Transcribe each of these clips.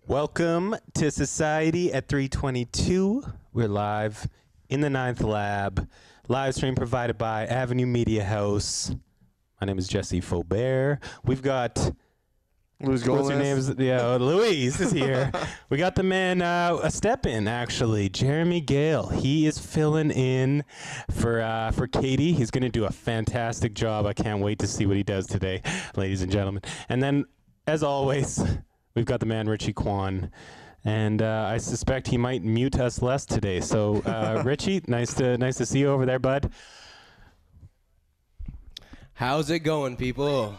Welcome to Society at 322. We're live in the 9th Lab. Live stream provided by Avenue Media House. My name is Jesse Faubert. We've got... What's your name? Yeah, Louise is here. We got the man, a step in, actually, Jeremy Gale. He is filling in for Katie. He's going to do a fantastic job. I can't wait to see what he does today, ladies and gentlemen. And then, as always... We've got the man Richy Kwan, and I suspect he might mute us less today. So, Richy, nice to see you over there, bud. How's it going, people?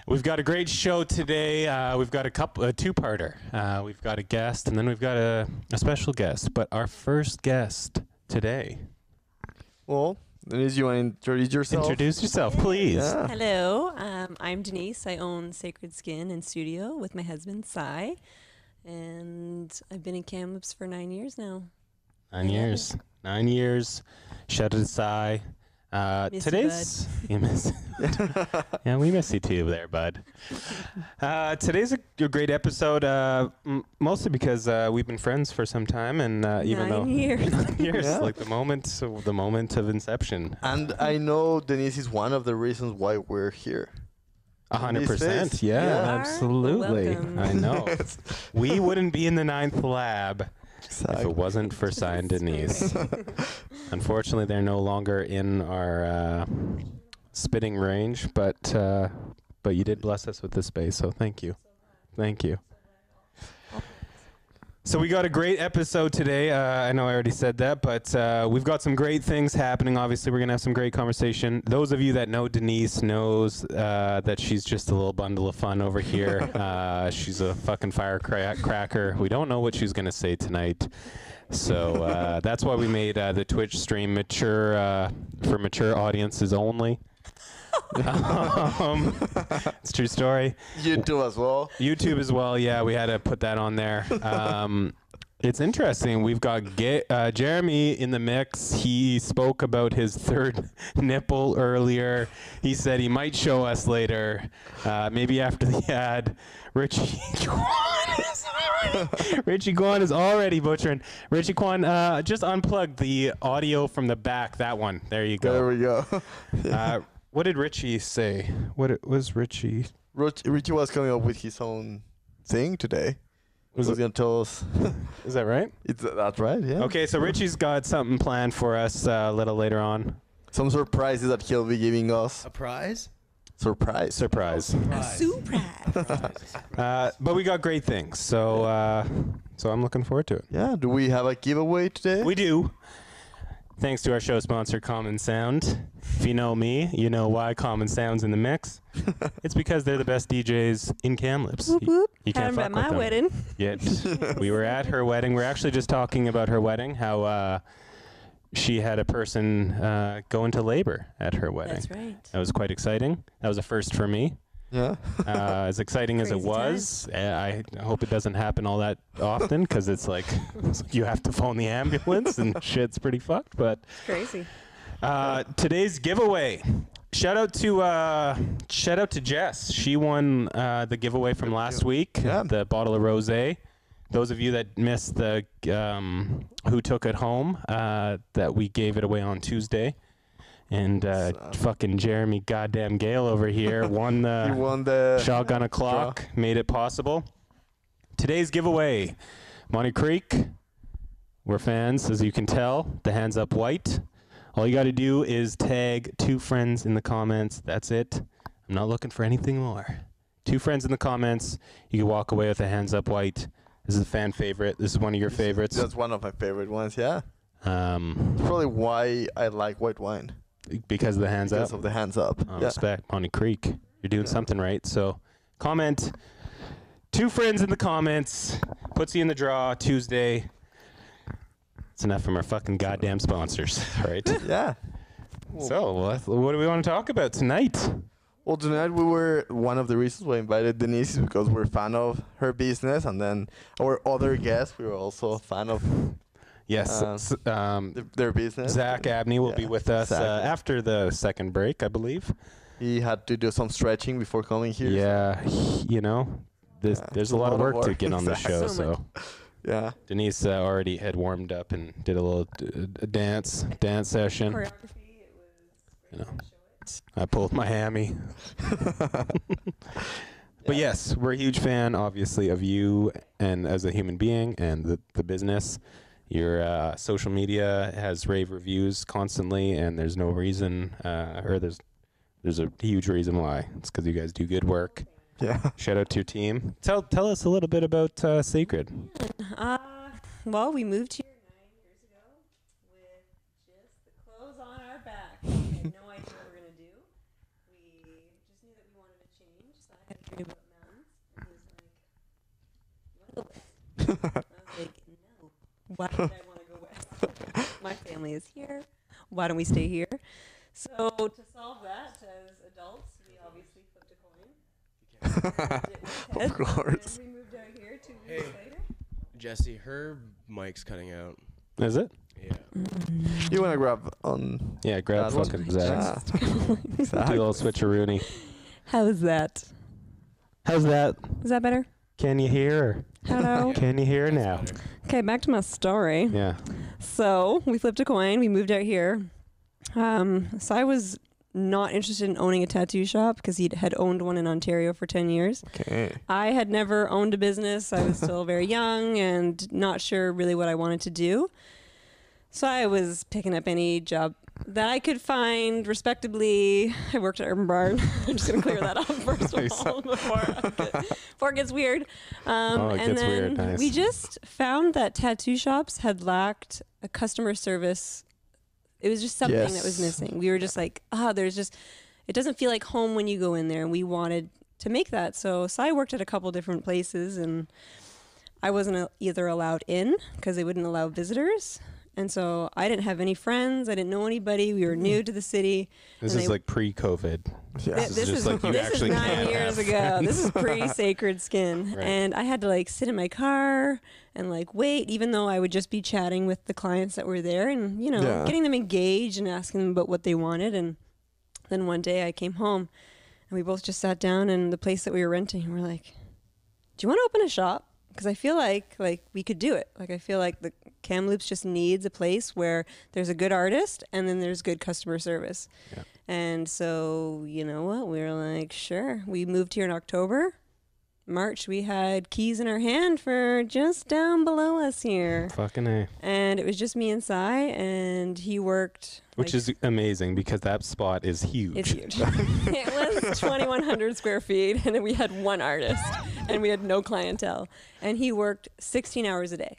We've got a great show today. We've got a two-parter. We've got a guest, and then we've got a special guest. But our first guest today. Well, Denise, you want to introduce yourself? Introduce yourself, please. Yeah. Hello, I'm Denise. I own Sakred Skin Studio with my husband, Cy. And I've been in Kamloops for 9 years now. 9 years. 9 years. Shout out to Cy. Today's you miss yeah, we miss you too there, bud. Today's a great episode, mostly because we've been friends for some time, and even 9 years. 9 years, Yeah. like the moment of inception. And I know Denise is one of the reasons why we're here. 100%, yeah, Yeah. absolutely. Welcome. I know. We wouldn't be in the 9th Lab if it wasn't for Cy and Denise. Unfortunately, they're no longer in our spitting range, but you did bless us with this space, so thank you. Thank you. So we got a great episode today. I know I already said that, but we've got some great things happening. Obviously, we're going to have some great conversation. Those of you that know Denise knows that she's just a little bundle of fun over here. She's a fucking firecracker. We don't know what she's going to say tonight. So that's why we made the Twitch stream mature for mature audiences only. It's a true story. YouTube as well. YouTube as well, yeah, we had to put that on there. It's interesting. We've got Jeremy in the mix. He spoke about his third nipple earlier. He said he might show us later, maybe after the ad. Richy Kwan is already butchering. Richy Kwan, just unplug the audio from the back. That one. There you go. There we go. What did Richy say? What was Richy? Richy was coming up with his own thing today. Was He's going to tell us. Is that right? That's right, yeah. Okay, so Richy's got something planned for us a little later on. Some surprises that he'll be giving us. A prize? Surprise. Surprise. A surprise. But we got great things, so I'm looking forward to it. Yeah, do we have a giveaway today? We do. Thanks to our show sponsor, Common Sound. If you know me, you know why Common Sound's in the mix. It's because they're the best DJs in Kamloops. Whoop, whoop. You can't Had 'em fuck at with my them. wedding. Yet we were at her wedding. We're actually just talking about her wedding, how she had a person go into labor at her wedding. That's right. That was quite exciting. That was a first for me. Yeah. As exciting as it Crazy was, I hope it doesn't happen all that often, because it's like you have to phone the ambulance and shit's pretty fucked. But It's crazy. today's giveaway. Shout out to Jess. She won the giveaway from last week. Yeah. The bottle of rosé. Those of you that missed the who took it home, that we gave it away on Tuesday. And fucking Jeremy goddamn Gale over here won the shotgun o'clock, made it possible. Today's giveaway, Monty Creek. We're fans, as you can tell. The hands up white. All you got to do is tag 2 friends in the comments. That's it. I'm not looking for anything more. 2 friends in the comments. You can walk away with a hands up white. This is a fan favorite. This is one of your favorites. That's one of my favorite ones, yeah. It's probably why I like white wine. Because of the hands up? Because of the hands up. Yeah. Respect. Monty Creek. You're doing something right. So comment. 2 friends in the comments. Puts you in the draw Tuesday. It's enough from our fucking goddamn sponsors, right? Yeah. So, what do we want to talk about tonight? Well, tonight one of the reasons we invited Denise is because we're a fan of her business, and then our other guests, we were also a fan of Yes, their business. Zach Abney will be with us Zach. after the second break, I believe. He had to do some stretching before coming here. Yeah, you know, there's a lot of work to get on the show, so. Yeah. Denise already had warmed up and did a little dance session. Choreography, it was You know, I pulled my hammy. But yes, we're a huge fan, obviously, of you and as a human being and the business. Your social media has rave reviews constantly, and there's no reason, or there's a huge reason why. It's because you guys do good work. Yeah. Shout out to your team. Tell us a little bit about Sakred. Well, we moved here 9 years ago with just the clothes on our back. We had no idea what we were going to do. We just knew that we wanted to change. So I had a dream about mountains. And he was like, you want to go west? I was like, no. Why would I want to go west? My family is here. Why don't we stay here? So to solve that, as adults, we obviously flipped a coin. Of course. And we moved out here 2 weeks later. Jesse, her mic's cutting out. Is it? Yeah. You want to grab on? Yeah, grab that one? fucking Zach. Yeah. Zach. Do a little switcheroony. How's that? How's that? Is that better? Can you hear? Hello. Can you hear now? Better. Okay, back to my story. Yeah. So we flipped a coin. We moved out here. So I was not interested in owning a tattoo shop because he had owned one in Ontario for 10 years. Okay. I had never owned a business. I was still very young and not sure really what I wanted to do. So I was picking up any job that I could find respectably. I worked at Urban Barn. I'm just going to clear that up first of all before it gets weird. It And gets then weird. Nice. we just found that tattoo shops had lacked a customer service. It was just something that was Yes. missing. We were just like, it doesn't feel like home when you go in there. And we wanted to make that. So I worked at a couple different places and I wasn't either allowed in because they wouldn't allow visitors. And so I didn't have any friends. I didn't know anybody. We were new to the city. This and is like pre-COVID. Yeah. This is just like you this actually is 9 can't years have ago. This is pre-Sakred Skin. Right. And I had to like sit in my car and like wait, even though I would just be chatting with the clients that were there and, you know, Yeah. getting them engaged and asking them about what they wanted. And then one day I came home and we both just sat down in the place that we were renting and we're like, do you want to open a shop? Because I feel like we could do it. Like I feel like the Kamloops just needs a place where there's a good artist and then there's good customer service. Yeah. And so, you know what? We were like, sure. We moved here in October. March, we had keys in our hand for just down below us here. Fucking A. And it was just me and Cy, and he worked. Which is amazing because that spot is huge. It's huge. It was 2,100 square feet, and we had one artist, and we had no clientele. And he worked 16 hours a day.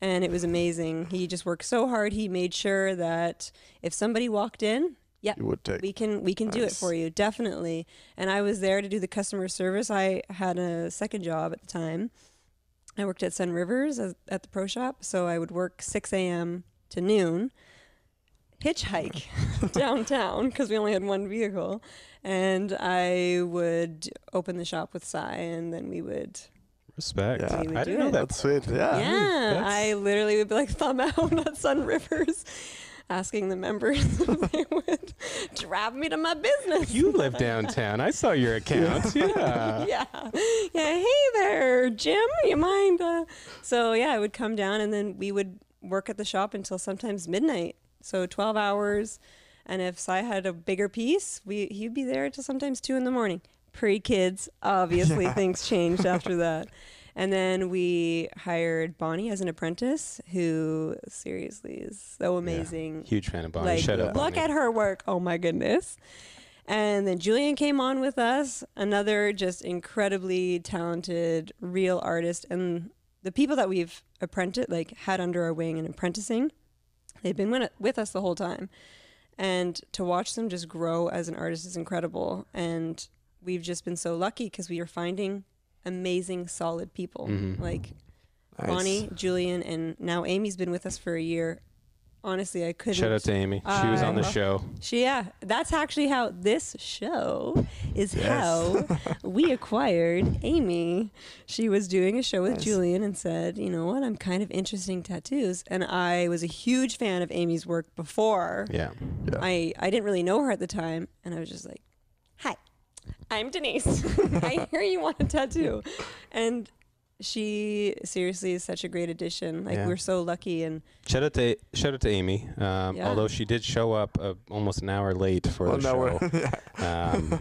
And it was amazing. He just worked so hard. He made sure that if somebody walked in, yeah, You would take. we can do it Nice. for you, definitely. And I was there to do the customer service. I had a second job at the time. I worked at Sun Rivers at the pro shop, so I would work 6 a.m. to noon, hitchhike downtown because we only had one vehicle, and I would open the shop with Cy, and then we would. Respect. Yeah. We would I do didn't know it. that. That's sweet. Yeah. Yeah, that's- I literally would be like thumb out at Sun Rivers, asking the members if they would drive me to my business. You live downtown. I saw your account. Yeah. Yeah. Hey there, Jim. You mind? So yeah, I would come down and then we would work at the shop until sometimes midnight. So 12 hours. And if Cy had a bigger piece, he'd be there till sometimes 2 a.m. Pre-kids, obviously things changed after that. And then we hired Bonnie as an apprentice, who seriously is so amazing. Huge fan of Bonnie. Like, Shut up. look Bonnie. at her work. Oh my goodness. And then Julian came on with us, another just incredibly talented, real artist. And the people that we've had under our wing and apprenticing, they've been with us the whole time. And to watch them just grow as an artist is incredible. And we've just been so lucky because we are finding amazing, solid people. Mhm. Like Nice. Bonnie, Julian, and now Amy's been with us for a year. Honestly, I couldn't. Shout out to Amy. She was on the show. That's actually how this show is Yes. how we acquired Amy. She was doing a show with Nice. Julian and said, you know what, I'm kind of interested in tattoos. And I was a huge fan of Amy's work before. Yeah. I didn't really know her at the time. And I was just like, hi, I'm Denise. I hear you want a tattoo. And she seriously is such a great addition. Like, Yeah. we're so lucky. And Shout out to Amy. Although she did show up almost an hour late for the show.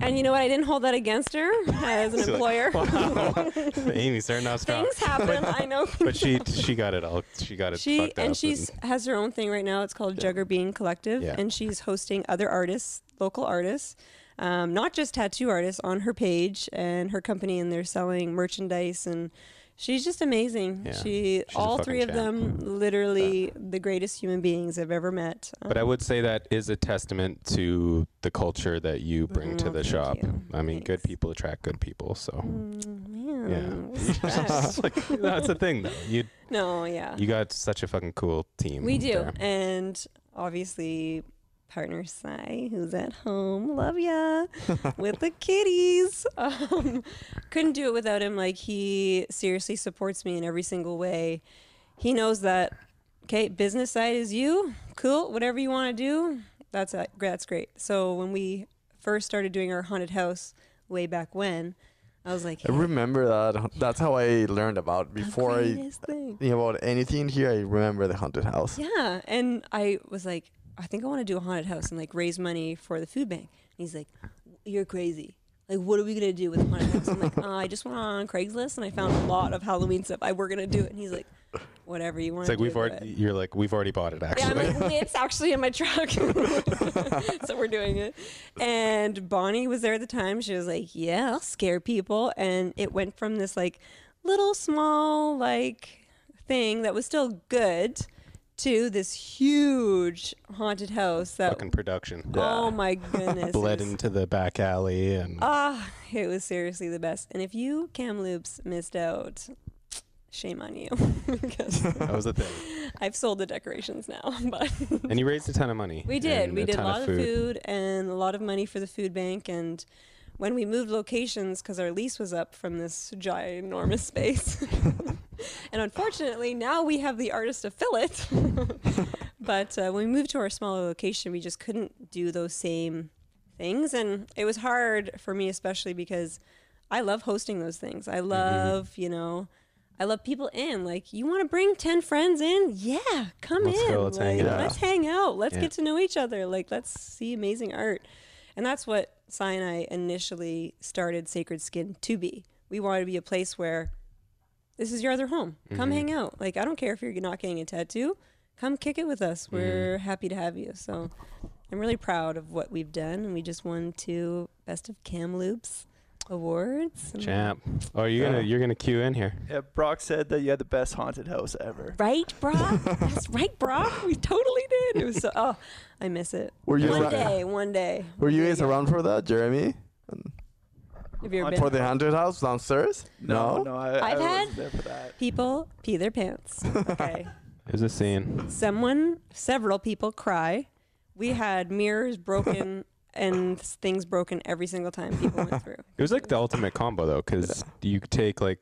and you know what? I didn't hold that against her as an employer. Wow. Amy starting out strong. Things happen. I know. But she got it all. She got it fucked up. And she's has her own thing right now. It's called Jugger Bean Collective, Yeah. and she's hosting other artists, local artists, not just tattoo artists, on her page and her company, and they're selling merchandise, and she's just amazing. Yeah. She's all a three of fucking champ. them, literally the greatest human beings I've ever met. But I would say that is a testament to the culture that you bring to Oh, the thank shop. you. I mean, good Thanks. people attract good people. So Man, yeah, respect. Like, that's the thing though. No, yeah. You got such a fucking cool team. We do. there. And obviously, partner Sai, who's at home, love ya, with the kitties. Couldn't do it without him. Like, he seriously supports me in every single way. He knows that, okay, business side is you. Cool. Whatever you want to do, that's great. So when we first started doing our haunted house way back when, I was like, I remember that. That's how I learned about before I greatest thing. knew about anything here. I remember the haunted house. Yeah, and I was like, I think I want to do a haunted house and like raise money for the food bank. And he's like, you're crazy. Like, what are we gonna do with the haunted house? I'm like, I just went on Craigslist and I found a lot of Halloween stuff. We're gonna do it. And he's like, whatever you want. It's like do, we've do already. it. You're like we've already bought it Yeah, actually. I'm like, it's actually in my truck. So we're doing it. And Bonnie was there at the time. She was like, yeah, I'll scare people. And it went from this like little small like thing that was still good to this huge haunted house that Fucking production. oh my goodness, Bled it was, into the back alley and it was seriously the best. And if you Kamloops missed out, shame on you. Because that was the thing. I've sold the decorations now. But And you raised a ton of money. we did. and We did a ton lot of food and a lot of money for the food bank. And when we moved locations, because our lease was up from this ginormous space, and unfortunately now we have the artist to fill it. But when we moved to our smaller location, we just couldn't do those same things. And it was hard for me, especially because I love hosting those things. I love, I love people in. Like, you want to bring 10 friends in? Yeah, come Let's in. go, let's hang out. Let's hang out. Let's Yeah. get to know each other. Like, let's see amazing art. And that's what Sai and I initially started Sakred Skin to be. We wanted to be a place where this is your other home. Come hang out. Like, I don't care if you're not getting a tattoo. Come kick it with us. We're happy to have you. So I'm really proud of what we've done. And we just won 2 Best of Kamloops awards. And Champ. Oh, you're gonna queue in here. Yeah, Brock said that you had the best haunted house ever. Right, Brock? That's right, Brock. We totally did. It was so. I miss it. Were you One day. Were you guys around for that, Jeremy? Have you ever been? For the haunted house downstairs? No, I I've had- wasn't there for that. People pee their pants. Okay. There's a scene. Several people cry. We had mirrors broken and things broken every single time people went through. It was like the ultimate combo though, because you take like,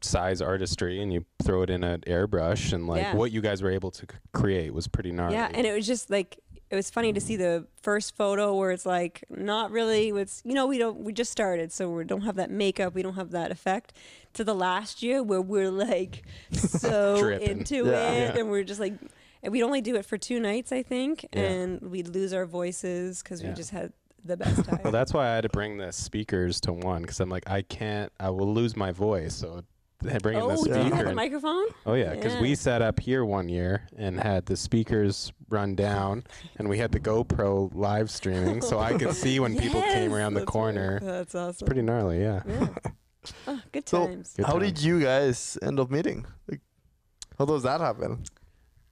size artistry and you throw it in an airbrush, and like Yeah. what you guys were able to create was pretty gnarly. Yeah, and it was just like, it was funny to see the first photo where it's like not really, it's we just started, so we don't have that makeup, we don't have that effect, to the last year where we're like so Dripping. into Yeah. it, and we're just like, and we'd only do it for 2 nights, I think, Yeah. and we'd lose our voices because Yeah. we just had the best time. Well, that's why I had to bring the speakers to one, because I'm like, I will lose my voice, so bringing the do you speaker. have a in- microphone? Oh yeah, because we Yeah. set up here one year and had the speakers run down, and we had the GoPro live streaming, so I could see when people came Yes, around the that's corner. right. That's awesome. Pretty gnarly, yeah. Yeah. Oh, good So- times. Good How time. did you guys end up meeting? Like, how does that happen?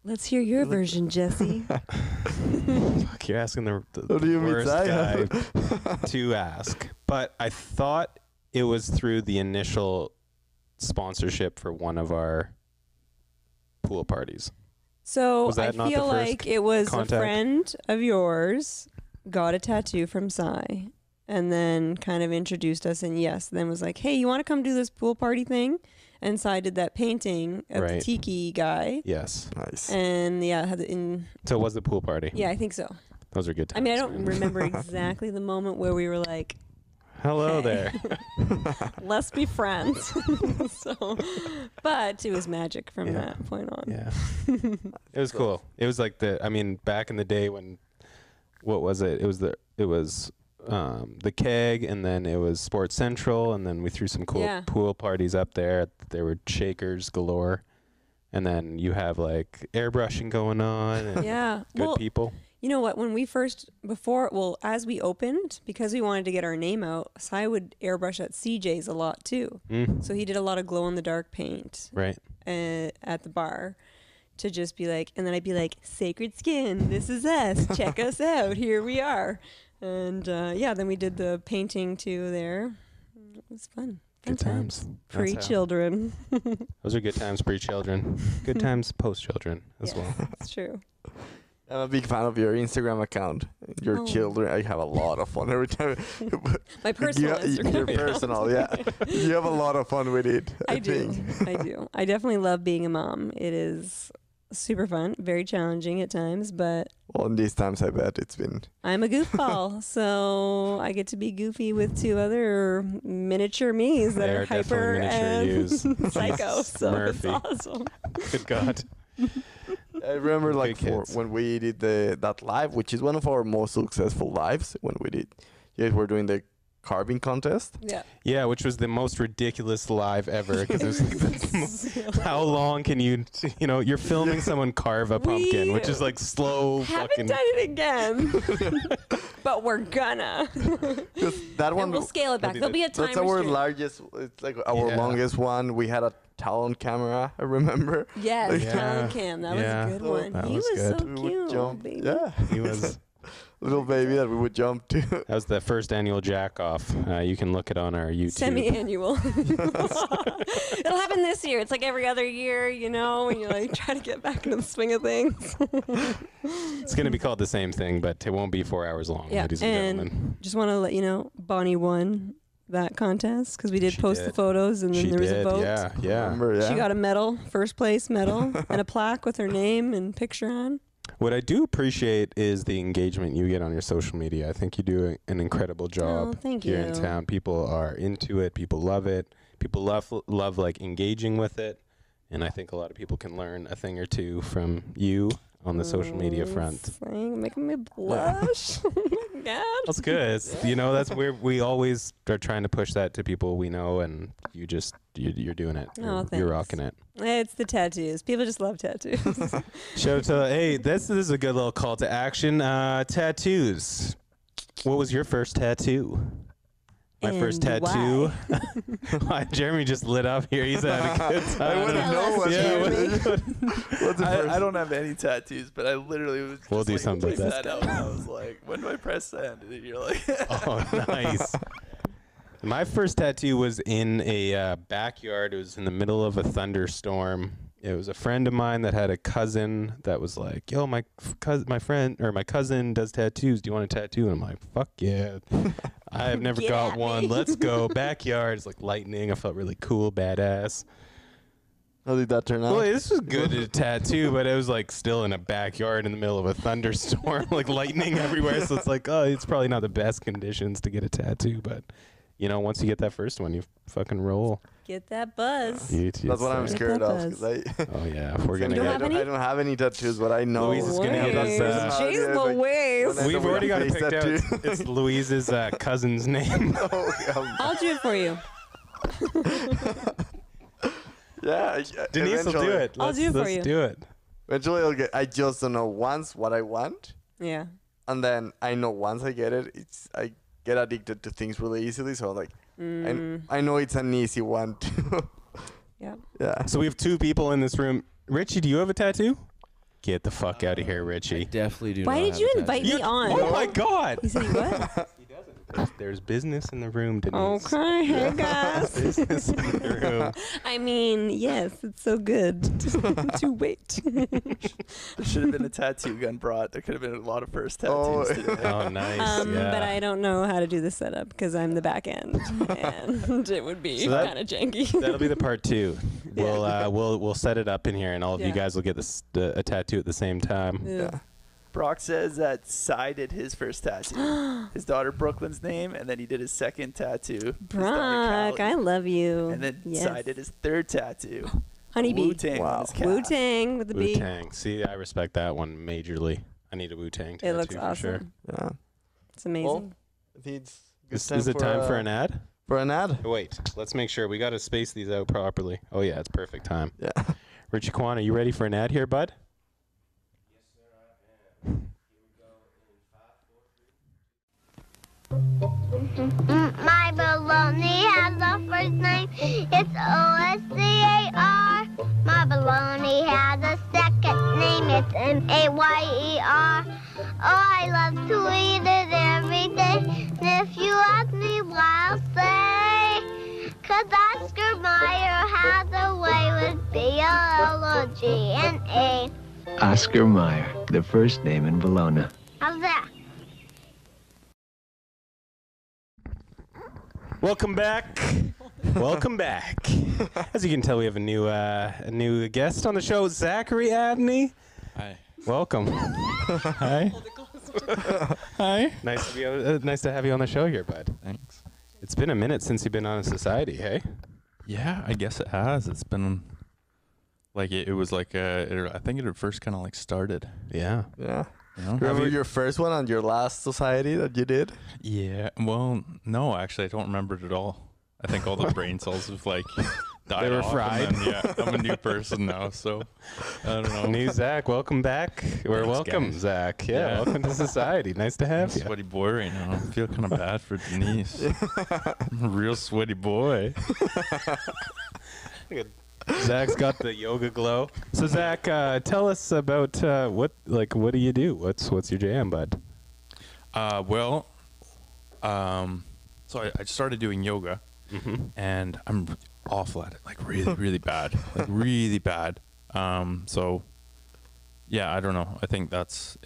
Let's hear your version, Jesse. Fuck, you're asking the How do you meet worst Zach? guy to ask. But I thought it was through the initial sponsorship for one of our pool parties. So Was that I not the feel first like it was contact? a friend of yours got a tattoo from Cy and then kind of introduced us, and then was like, hey, you want to come do this pool party thing? And Cy did that painting of the Right. tiki guy. Nice. And had it in. So it was the pool party. Yeah, I think so. Those are good times. I mean, I don't man. remember exactly the moment where we were like, Hello okay. there. let's be friends. So, but it was magic from Yeah. that point on. Yeah. It was cool. It was like back in the day when, what was it? It was the keg, and then it was Sports Central, and then we threw some cool pool parties up there. There were shakers galore. And then you have like airbrushing going on and good people. You know what? When we as we opened, because we wanted to get our name out, Cy would airbrush at CJ's a lot too. So he did a lot of glow in the dark paint. Right. At the bar to just be like, and then I'd be like, Sakred Skin, this is us. Check us out. Here we are. And then we did the painting too there. It was fun. Good times. Pre-children. Those are good times pre-children. Good times post-children as well. It's true. I'm a big fan of your Instagram account. Your children, I have a lot of fun every time. My personal Instagram. Your personal, yeah. You have a lot of fun with it. I think. I do. I definitely love being a mom. It is super fun, very challenging at times, but well, in these times, I bet it's been. I'm a goofball, so I get to be goofy with two other miniature me's that are hyper and psycho. So Murphy. it's awesome. Good God. I remember when we did that live, which is one of our most successful lives, when we did. You guys were doing the carving contest. Yeah, which was the most ridiculous live ever, because it was like how long can you're filming someone carve a pumpkin, which is like slow. Haven't done it again, but we're gonna. That one. And we'll scale it back. There'll be a time. That's our largest. It's like our longest one. We had a Talon camera. I remember. Yes, Talon cam. That was a good one. That he was was good. so cute. Baby. Yeah, he was. Little baby that we would jump to. That was the first annual jack off. You can look it on our YouTube. Semi-annual. It'll happen this year. It's like every other year, when you're like trying to get back into the swing of things. It's going to be called the same thing, but it won't be 4 hours long, ladies and gentlemen. Just want to let you know, Bonnie won that contest because we did post the photos, and then there was a vote. Yeah. Remember, She got a medal, first place medal, and a plaque with her name and picture on. What I do appreciate is the engagement you get on your social media. I think you do an incredible job here in town. People are into it. People love it. People love like engaging with it. And I think a lot of people can learn a thing or two from you on the social media front. Making me blush. Oh my God. That's good. That's where we always are trying to push that to people we know, and you're doing it. You're rocking it. It's the tattoos. People just love tattoos. This is a good little call to action. Tattoos. What was your first tattoo? My first tattoo. Why? Jeremy just lit up here. He's having a good time. I wouldn't know I don't have any tattoos, but I literally was just we'll do something like, like that. Out, and I was like, when do I press send? And you're like, oh, nice. My first tattoo was in a backyard. It was in the middle of a thunderstorm. It was a friend of mine that had a cousin that was like, yo, my cousin does tattoos. Do you want a tattoo? And I'm like, fuck yeah. I have never got one. Let's go. Backyard. It's like lightning. I felt really cool, badass. How did that turn out? Well, this was good at a tattoo, but it was like still in a backyard in the middle of a thunderstorm, like lightning everywhere. So it's like, it's probably not the best conditions to get a tattoo, but once you get that first one, you fucking roll. Get that buzz. That's what I'm scared of. Oh yeah, if we're gonna I don't have any tattoos, but I know Louise is gonna get us. Jeez Louise. We've already got it picked out. It's Louise's cousin's name. I'll do it for you. Yeah, Denise will do it. I'll do it for you. Let's do it. Eventually, I'll get. I just don't know once what I want. Yeah. And then I know once I get it, I get addicted to things really easily. So like, I know it's an easy one too. Yeah. So we have two people in this room. Richie, do you have a tattoo? Get the fuck out of here, Richie. I definitely do. Why did you invite me on? Oh my God. He said what? He doesn't. There's business in the room, Denise. Okay, hey guys. Business in the room. I mean, yes, it's so good to wait. There should have been a tattoo gun brought. There could have been a lot of first tattoos today. Oh, nice. Yeah. But I don't know how to do the setup because I'm the back end, and it would be So kind of janky. That'll be the part 2. Yeah. We'll set it up in here, and all of you Yeah. guys will get a tattoo at the same time. Yeah. Brock says that Cy did his first tattoo. His daughter Brooklyn's name, and then he did his second tattoo. his daughter Brock, Callie. I love you. And then yes. Cy did his third tattoo. Honeybee. Wu-Tang on his calf. Wu-Tang with the B. Wu-Tang. See, I respect that one majorly. I need a Wu-Tang tattoo It looks for awesome. sure. Yeah. It's amazing. Well, I think it's good Is it time for an ad? For an ad? Wait, let's make sure. We got to space these out properly. Oh, yeah, it's perfect time. Yeah. Richy Kwan, are you ready for an ad here, bud? My baloney has a first name. It's O-S-C-A-R. My baloney has a second name. It's M-A-Y-E-R. Oh, I love to eat it every day. And if you ask me why, I'll say, 'cause Oscar Mayer has a way with B-O-L-O-G-N-A. Oscar Mayer, the first name in Bologna. How's that? Welcome back. Welcome back. As you can tell, we have a new guest on the show, Zachary Abney. Hi. Welcome. Hi. Hi. Nice to have you on the show here, bud. Thanks. It's been a minute since you've been on Society, hey? Yeah, I guess it has. It's been like it was like I think it had first kind of like started. Yeah. Yeah. You know? Remember your first one and your last society that you did? Yeah. Well, no, actually, I don't remember it at all. I think all the brain cells have like died They were off, fried. and then, yeah, I'm a new person now, so I don't know. New Zach, welcome back. Or Thanks, welcome, guys. Zach. Yeah, Yeah. welcome to Society. Nice to have you. Sweaty boy right now. I feel kind of bad for Denise. I'm a real sweaty boy. Zach's got the yoga glow. So Zach, tell us about what do you do? What's your jam, bud? So I started doing yoga, and I'm awful at it, like really, really bad, like really bad. So yeah, I don't know. I think it's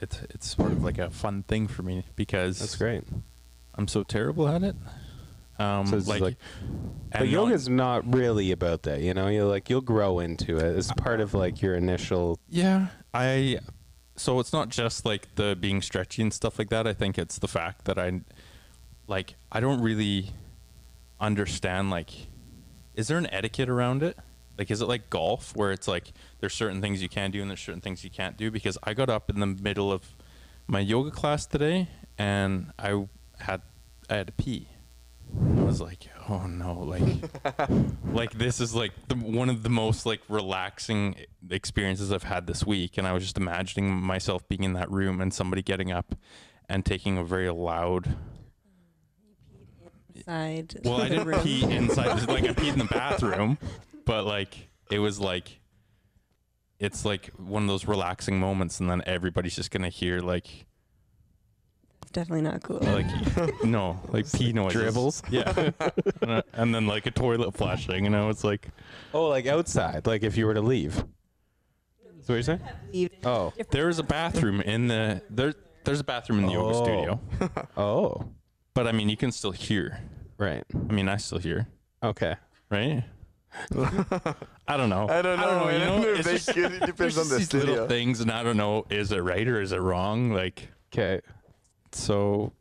sort of like a fun thing for me because That's great. I'm so terrible at it. So it's like but and yoga's not really about that, you know. You'll grow into it. It's part of like your initial. yeah, so it's not just like the being stretchy and stuff like that. I think it's the fact that I don't really understand, like, is there an etiquette around it? Like, is it like golf where it's like there's certain things you can do and there's certain things you can't do? Because I got up in the middle of my yoga class today and I had to pee. I was like, oh no, like this is like one of the most like relaxing experiences I've had this week. And I was just imagining myself being in that room and somebody getting up and taking a very loud. Inside. Well, I didn't pee inside. Like I peed in the bathroom, but like it was like it's like one of those relaxing moments, and then everybody's just gonna hear like. Definitely not cool. Like no, like pee noises. Dribbles? Yeah. And then like a toilet flushing, and I was like, Oh, like outside, like if you were to leave. Is what you're saying? Oh. there's a bathroom in the there's a bathroom in the yoga studio. Oh. But I mean, you can still hear. Right. I mean, I still hear, Okay. right? I don't know. I don't know. You know, If it's they just, could, it depends there's on the these little studio. things, and I don't know, is it right or is it wrong? Like, Okay. so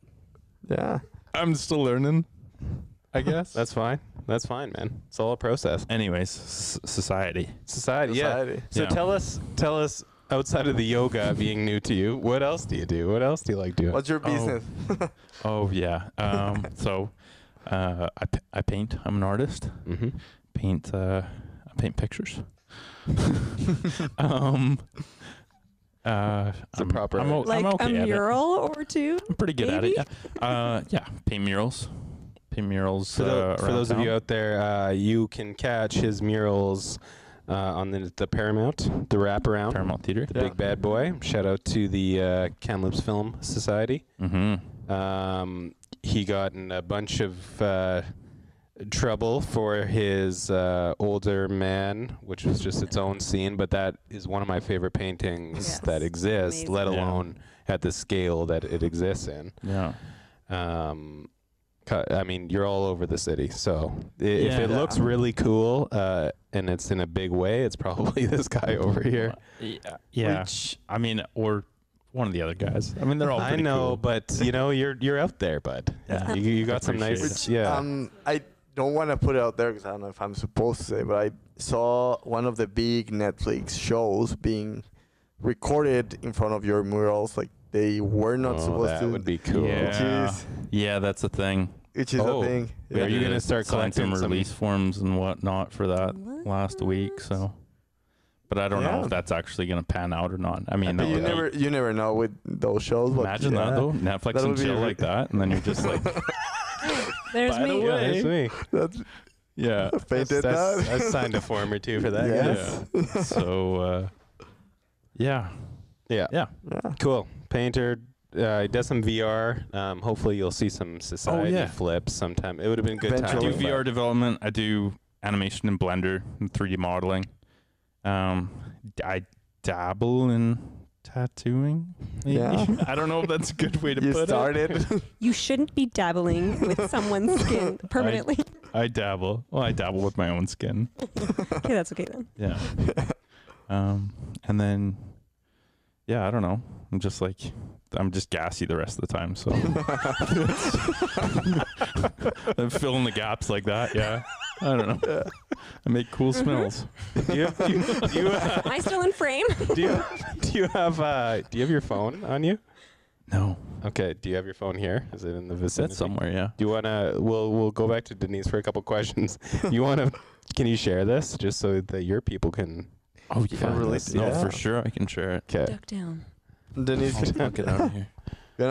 Yeah. I'm still learning, I guess. That's fine. That's fine, man. It's all a process. Anyways, society. Society. Yeah. Society. So Yeah. tell us outside of the yoga being new to you, what else do you do? What else do you like doing? What's your business? Oh yeah. So I paint. I'm an artist. Mm-hmm. I paint pictures. It's a proper. I'm Like okay a at it. mural or two? I'm pretty good at it. maybe? Yeah. Yeah. Paint murals. For those of you out there, you can catch his murals on the Paramount, the wraparound. Paramount Theater. The Big Bad Boy. Shout out to the Kamloops Film Society. Mm-hmm. he got in a bunch of trouble for his older man, which was just its own scene. But that is one of my favorite paintings that exists, Amazing. let alone at the scale that it exists in. Yeah. I mean, you're all over the city, so if it looks really cool and it's in a big way, it's probably this guy over here. Yeah. Which, I mean, or one of the other guys. I mean, they're all pretty cool. But you know, you're out there, bud. Yeah. You got some nice. Which, I don't want to put it out there because I don't know if I'm supposed to say, but I saw one of the big Netflix shows being recorded in front of your murals. Like they were not supposed to. That would be cool. Yeah, that's a thing. Which is a thing. Are you gonna start collecting some release forms and whatnot for that last week? So, but I don't know if that's actually gonna pan out or not. I mean, you never know with those shows. But imagine that though, Netflix and chill like that, and then you're just like, there's me. There's me. That's painted that. I signed a form or two for that. Yes. yeah. So, yeah. Cool. Painter. Does some VR. Hopefully you'll see some society flips sometime. It would have been good time. I do VR development. I do animation in Blender and 3D modeling. I dabble in tattooing. Maybe. Yeah. I don't know if that's a good way to You put started. it. You shouldn't be dabbling with someone's skin permanently. I dabble. Well, I dabble with my own skin. Okay, that's okay then. Yeah. And then, I don't know. I'm just gassy the rest of the time, so I'm filling the gaps like that. Yeah, I don't know. I make cool smells. Am I still in frame? Do you have your phone on you? No. Okay. Do you have your phone here? Is it in the vicinity? That's somewhere. Yeah. Do you wanna? We'll go back to Denise for a couple questions. Can you share this just so that your people can? Oh yeah. For sure. I can share it. Okay. Duck down. Denise, I'll get out of here.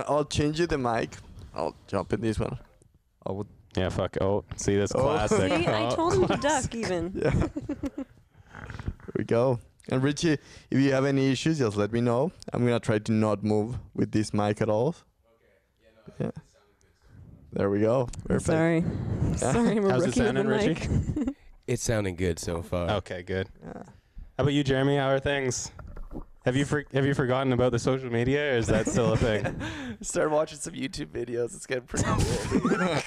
I'll change you the mic. I'll jump in this one. Yeah, fuck. Oh, see, that's classic. See, I told him to duck even. Yeah. Here we go. And Richy, if you have any issues, just let me know. I'm going to try to not move with this mic at all. Okay. Yeah. There we go. Perfect. Sorry. Sorry, I'm a How's it rookie with the sounding, mic. Richy? It's sounding good so far. Okay, good. Yeah. How about you, Jeremy? How are things? Have you forgotten about the social media, or is that still a thing? Start watching some YouTube videos. It's getting pretty good.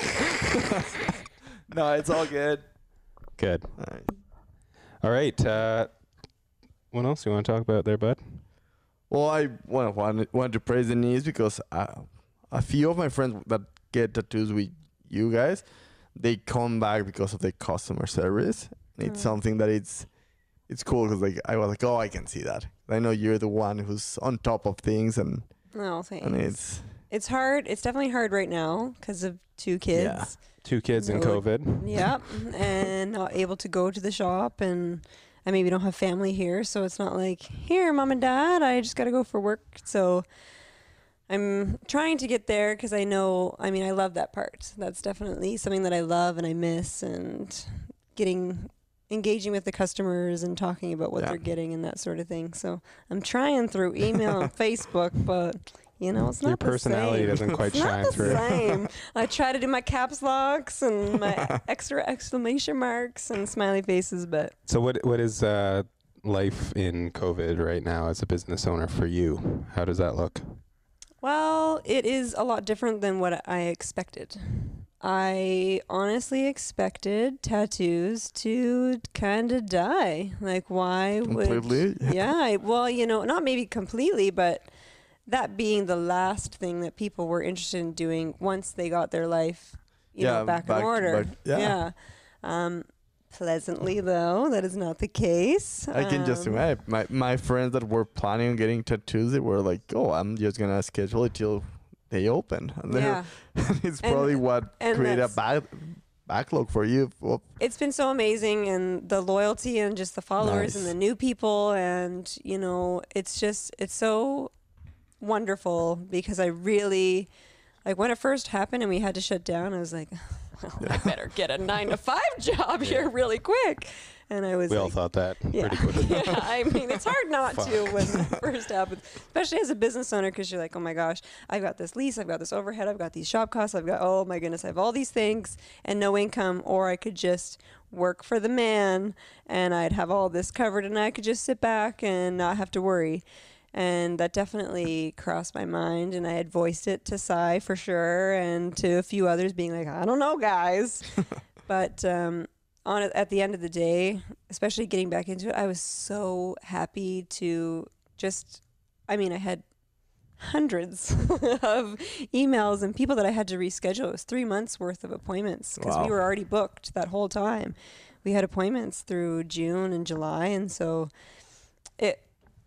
No, it's all good. Good. All right. What else you want to talk about there, bud? Well, I want to praise Denise because a few of my friends that get tattoos with you guys, they come back because of the customer service. And it's something that it's cool because like I was like, oh, I can see that. I know you're the one who's on top of things, and thanks. And it's hard. It's definitely hard right now because of 2 kids. Yeah. 2 kids and COVID. Yep, and not able to go to the shop, and I maybe don't have family here, so it's not like, here, mom and dad, I just got to go for work. So I'm trying to get there because I love that part. That's definitely something that I love and I miss, and engaging with the customers and talking about what they're getting and that sort of thing. So I'm trying through email and Facebook, but it's not your personality the same. doesn't quite shine through. It's not the same. I try to do my caps locks and my extra exclamation marks and smiley faces, but. So what is life in COVID right now as a business owner for you? How does that look? Well, it is a lot different than what I expected. I honestly expected tattoos to kind of die. Like, why would... Completely? Yeah, well, not maybe completely, but that being the last thing that people were interested in doing once they got their life, back in order. Pleasantly, though, that is not the case. I can just imagine. My friends that were planning on getting tattoos, they were like, oh, I'm just going to schedule it till they open. And it's probably what created a backlog for you. It's been so amazing, and the loyalty and just the followers and the new people, and it's so wonderful because I really, like, when it first happened and we had to shut down, I was like, well, I better get a 9-to-5 job here really quick. And I was We all like, thought that yeah. pretty quickly. Yeah, I mean, it's hard not to when it first happens, especially as a business owner, because you're like, oh my gosh, I've got this lease, I've got this overhead, I've got these shop costs, I've got, oh my goodness, I have all these things and no income, or I could just work for the man and I'd have all this covered and I could just sit back and not have to worry. And that definitely crossed my mind, and I had voiced it to Cy for sure, and to a few others, being like, I don't know, guys. But at the end of the day, especially getting back into it, I was so happy to I had hundreds of emails and people that I had to reschedule. It was 3 months worth of appointments because we were already booked that whole time. We had appointments through June and July, and so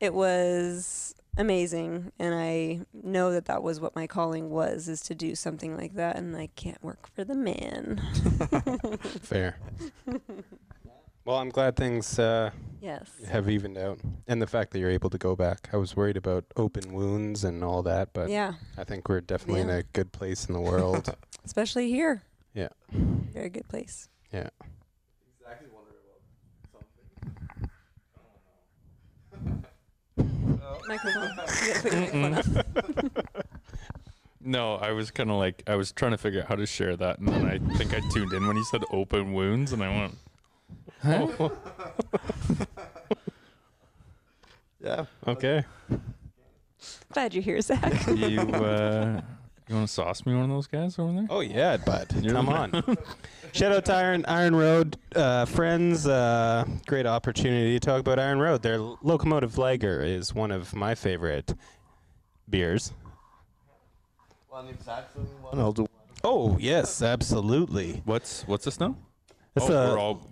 it was amazing, and I know that was what my calling was, is to do something like that, and I can't work for the man. Fair. Well, I'm glad things Yes. have evened out, and the fact that you're able to go back. I was worried about open wounds and all that, but Yeah, I think we're definitely in Yeah. a good place in the world. especially here. Yeah. Very good place. Yeah. Exactly wondering about something. Microphone. You gotta put your microphone up. No, I was kind of like, I was trying to figure out how to share that, and then I think I tuned in when he said open wounds, and I went, huh? Yeah. Okay. Glad you're here, Zach. You want to sauce me one of those guys over there? Oh yeah, bud. You're Come the on. Shout out to Iron Road friends. Great opportunity to talk about Iron Road. Their Locomotive Lager is one of my favorite beers. One exactly one. I'll do one. Oh yes, absolutely. What's this now? That's We're all,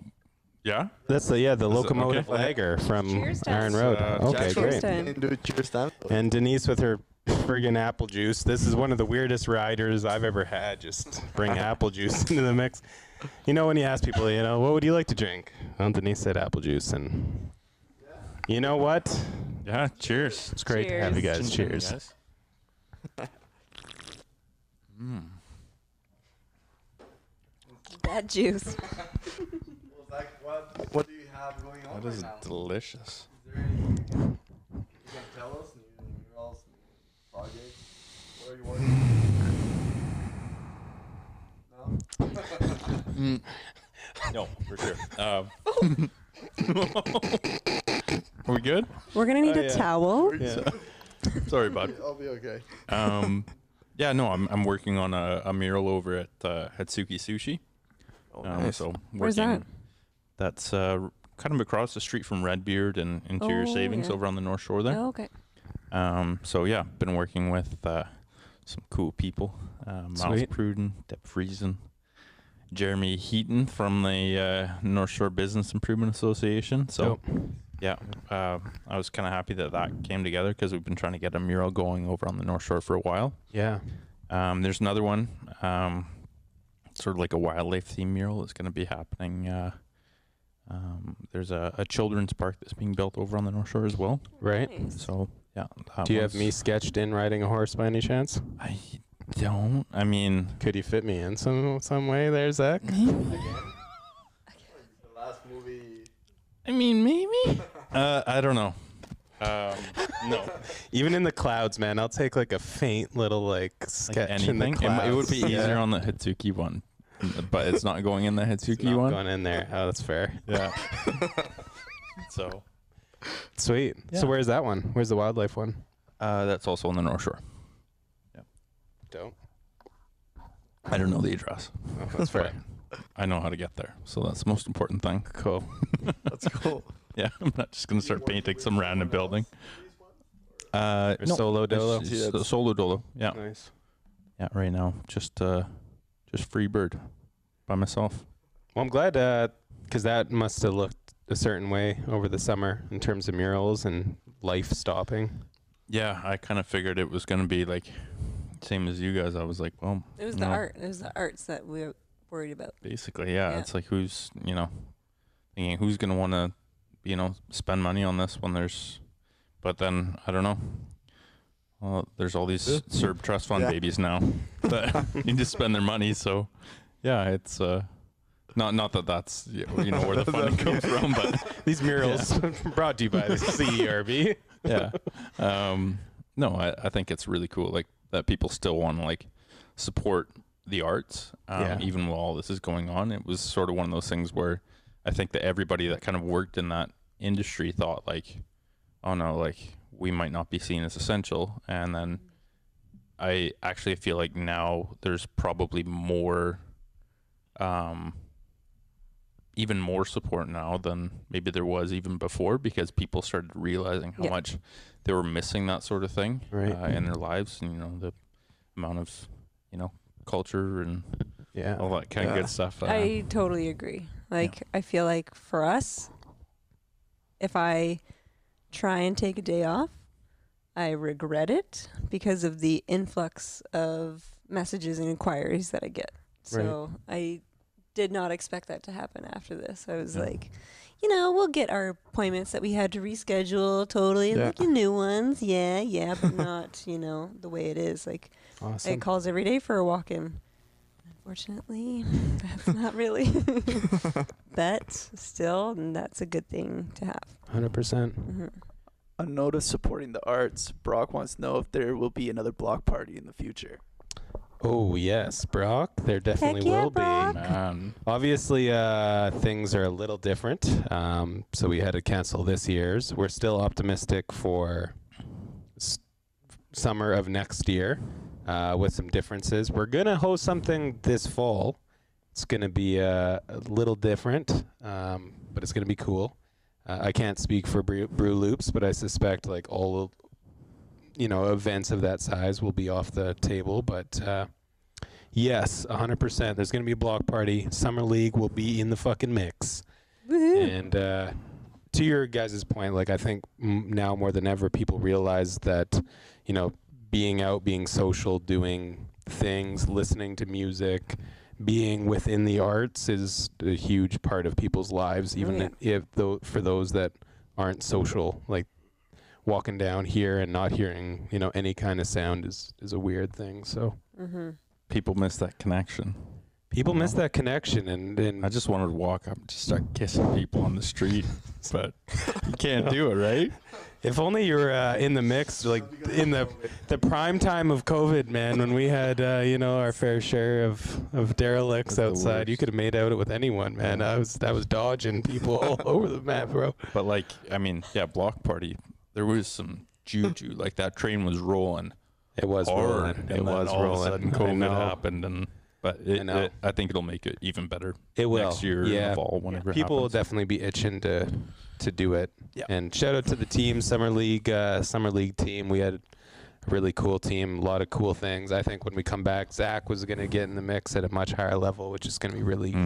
yeah? the Locomotive okay? Lager from Cheers to Iron us. Road. Okay, Cheers great. time. Do cheers time. And Denise with her friggin' apple juice. This is one of the weirdest riders I've ever had. Just bring apple juice into the mix. You know, when you ask people, what would you like to drink? Well, Denise said apple juice, and you know what? Yeah, cheers. It's great to have you guys. Chin-chin, Cheers. guys. That juice. Well, Zach, what do you have going on That is right now? delicious. Is there anything you can tell us? New murals, new projects? What are you working on? No? No, for sure. Are we good? We're gonna need a yeah. towel. Yeah. Sorry, bud. I'll be okay. Yeah, no, I'm working on a mural over at Hatsuki Sushi. Oh, nice. So Where's working- that? That's kind of across the street from Redbeard and Interior Oh, Savings yeah. over on the North Shore there. Oh, okay. So yeah, been working with some cool people. Miles Sweet. Pruden, Deb Friesen, Jeremy Heaton from the North Shore Business Improvement Association. So yeah, I was kind of happy that came together because we've been trying to get a mural going over on the North Shore for a while. Yeah. There's another one, sort of like a wildlife theme mural that's going to be happening. There's a children's park that's being built over on the North Shore as well. Right. Nice. So yeah. Do you have me sketched in riding a horse by any chance? I don't. I mean, Could you fit me in some way there, Zach? The last movie. I mean, maybe. I don't know. No. Even in the clouds, man, I'll take like a faint little like sketch in the Anything. clouds. It would be easier Yeah. on the Hitsuki one, but it's not going in the Hitsuki Not one. going in there. Oh, that's fair. Yeah. So Sweet. Yeah. So where's that one? Where's the wildlife one? that's also on the North Shore. Dope. I don't know the address. Oh, that's fair. I know how to get there, so that's the most important thing. Cool. That's cool. Yeah, I'm not just gonna start painting some random building. Or solo dolo? It's solo dolo. Yeah, Nice. yeah. Right now, just free bird by myself. Well, I'm glad because that must have looked a certain way over the summer in terms of murals and life stopping. Yeah, I kind of figured it was gonna be like same as you guys. I was like, well, It was you the know, art. It was the arts that we were worried about. basically, yeah. Yeah. It's like who's thinking who's gonna want to spend money on this when there's, but then I don't know. Well, there's all these Serb trust fund Yeah. babies now that need to spend their money. So, yeah, it's Not that that's where the funding comes from, but These murals brought to you by the CERB. yeah. No, I think it's really cool, like that people still want to like support the arts, even while all this is going on. It was sort of one of those things where I think that everybody that kind of worked in that industry thought like, oh no, like we might not be seen as essential. And then I actually feel like now there's probably more, even more support now than maybe there was even before, because people started realizing how much they were missing that sort of thing in their lives, and the amount of culture and all that kind of good stuff. I totally agree. Like I feel like for us, if I try and take a day off, I regret it because of the influx of messages and inquiries that I get. So I did not expect that to happen after this. I was like, we'll get our appointments that we had to reschedule totally, and like new ones, but not, the way it is. Like, I get calls every day for a walk-in. Unfortunately, that's not really. But still, that's a good thing to have. 100%. Mm-hmm. A note of supporting the arts. Brock wants to know if there will be another block party in the future. Oh, yes, Brock. There definitely will be. Obviously, things are a little different. So we had to cancel this year's. We're still optimistic for summer of next year with some differences. We're going to host something this fall. It's going to be a little different, but it's going to be cool. I can't speak for Brew Loops, but I suspect like all events of that size will be off the table. But yes, 100%. There's going to be a block party. Summer League will be in the fucking mix. Woo-hoo. And to your guys' point, like I think now more than ever, people realize that, being out, being social, doing things, listening to music, being within the arts is a huge part of people's lives, even for those that aren't social, like walking down here and not hearing, any kind of sound is a weird thing. So people miss that connection. People miss that connection, and I just wanted to walk up and just start kissing people on the street, but you can't do it, right? If only you were in the mix, like in the prime time of COVID, man, when we had our fair share of derelicts outside. You could have made out with anyone, man. I was dodging people all over the map, bro. But block party. There was some juju, like that train was rolling. It was hard, rolling. It was rolling. All of a sudden COVID happened, but I think it'll make it even better. It will next year, in the fall, whenever people will happens. definitely be itching to do it. Yeah. And shout out to the team, Summer League team. We had a really cool team, a lot of cool things. I think when we come back, Zach was going to get in the mix at a much higher level, which is going to be really,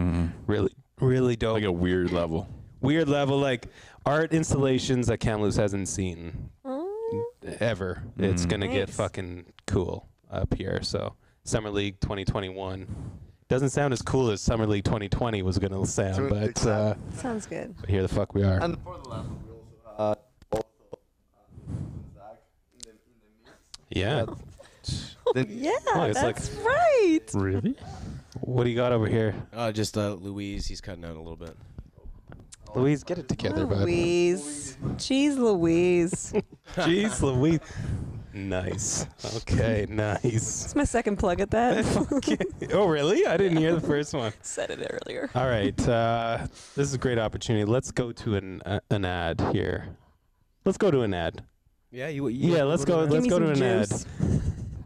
really dope. Like a weird level. Weird level, like art installations that Kamloops hasn't seen ever. It's going to get fucking cool up here. So Summer League 2021 doesn't sound as cool as Summer League 2020 was going to sound, but sounds good. Here the fuck we are. And for the last one, we also Zach in the mix. Yeah. That's right. Really? What do you got over here? Just Louise. He's cutting out a little bit. Louise, get it together, bud. Louise. Jeez Louise. Jeez Louise. Nice. Okay, nice. It's my second plug at that. Okay. Oh, really? I didn't hear the first one. Said it earlier. All right. This is a great opportunity. Let's go to an ad here. Let's go to an ad. Yeah, let's go. Let's go to an ad.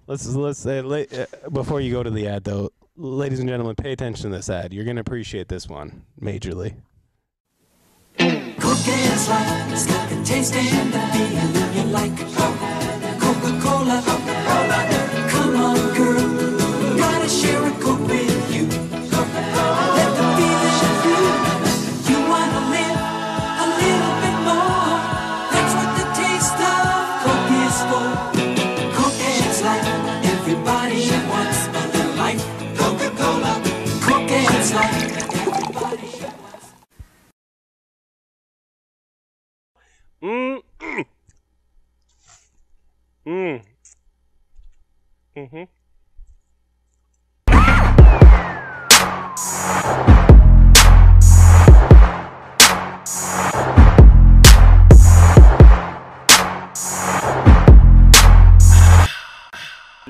Let's before you go to the ad, though, ladies and gentlemen, pay attention to this ad. You're gonna appreciate this one majorly. Cookie's life is got the taste and the feeling you like. Coca-Cola, come on, girl, gotta share a Coke with you. Let the feeling through. You wanna live a little bit more. That's what the taste of Coke is for. Cookie's life, everybody wants a little life. Coca-Cola, Cookie's life, everybody wants.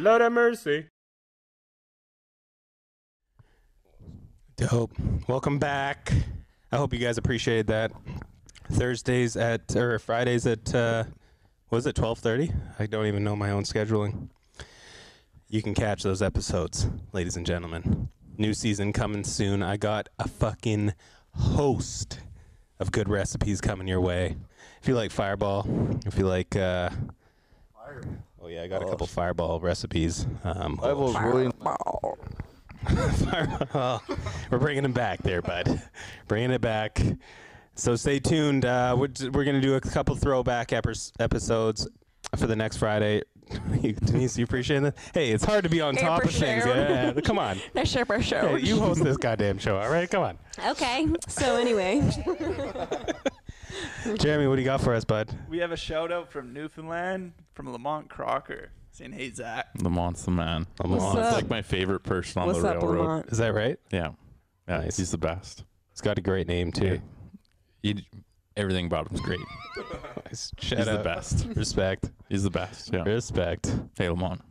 Lord have mercy. Dope. Welcome back. I hope you guys appreciated that. Fridays at was it 12:30? I don't even know my own scheduling. You can catch those episodes, ladies and gentlemen. New season coming soon. I got a fucking host of good recipes coming your way. If you like Fireball, if you like oh yeah, I got a couple Fireball recipes. Fireball. Fireball. We're bringing him back there, bud. Bringing it back. So stay tuned. We're going to do a couple throwback episodes for the next Friday. Denise, you appreciate that? Hey, it's hard to be on top of things. Yeah, come on. Hey, you host this goddamn show, all right? Come on. Okay. So anyway. Jeremy, what do you got for us, bud? We have a shout out from Newfoundland from Lamont Crocker saying, "Hey Zach." Lamont's the man. Lamont. It's like my favorite person on What's the up, railroad. Lamont? Is that right? Yeah. Yeah, Nice. he's the best. It's got a great name, too. Everything about him's great. Nice. He's Shout the out. best. Respect. He's the best. Yeah. Respect. Hey, Lamont.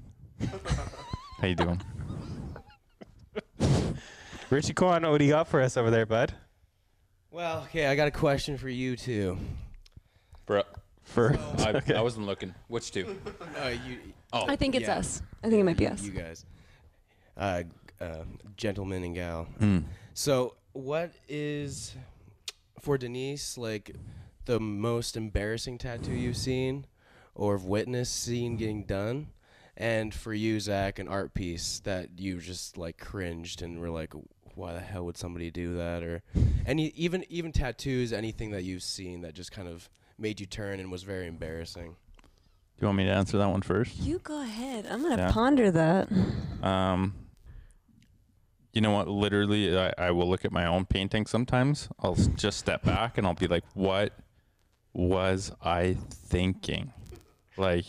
How you doing? Richy Kwan, what do you got for us over there, bud? Well, okay, I got a question for you too. I wasn't looking. Which two? I think it's yeah. us. I think it might be us. You guys. Gentleman and gal. Mm. So, what is, for Denise, like, the most embarrassing tattoo you've seen or have witnessed seen getting done? And for you, Zach, an art piece that you just, like, cringed and were like, why the hell would somebody do that? Or even tattoos, anything that you've seen that just kind of made you turn and was very embarrassing. Do you want me to answer that one first? You go ahead. I'm going to Yeah. ponder that. You know what? Literally, I will look at my own painting sometimes. I'll just step back and I'll be like, what was I thinking? Like,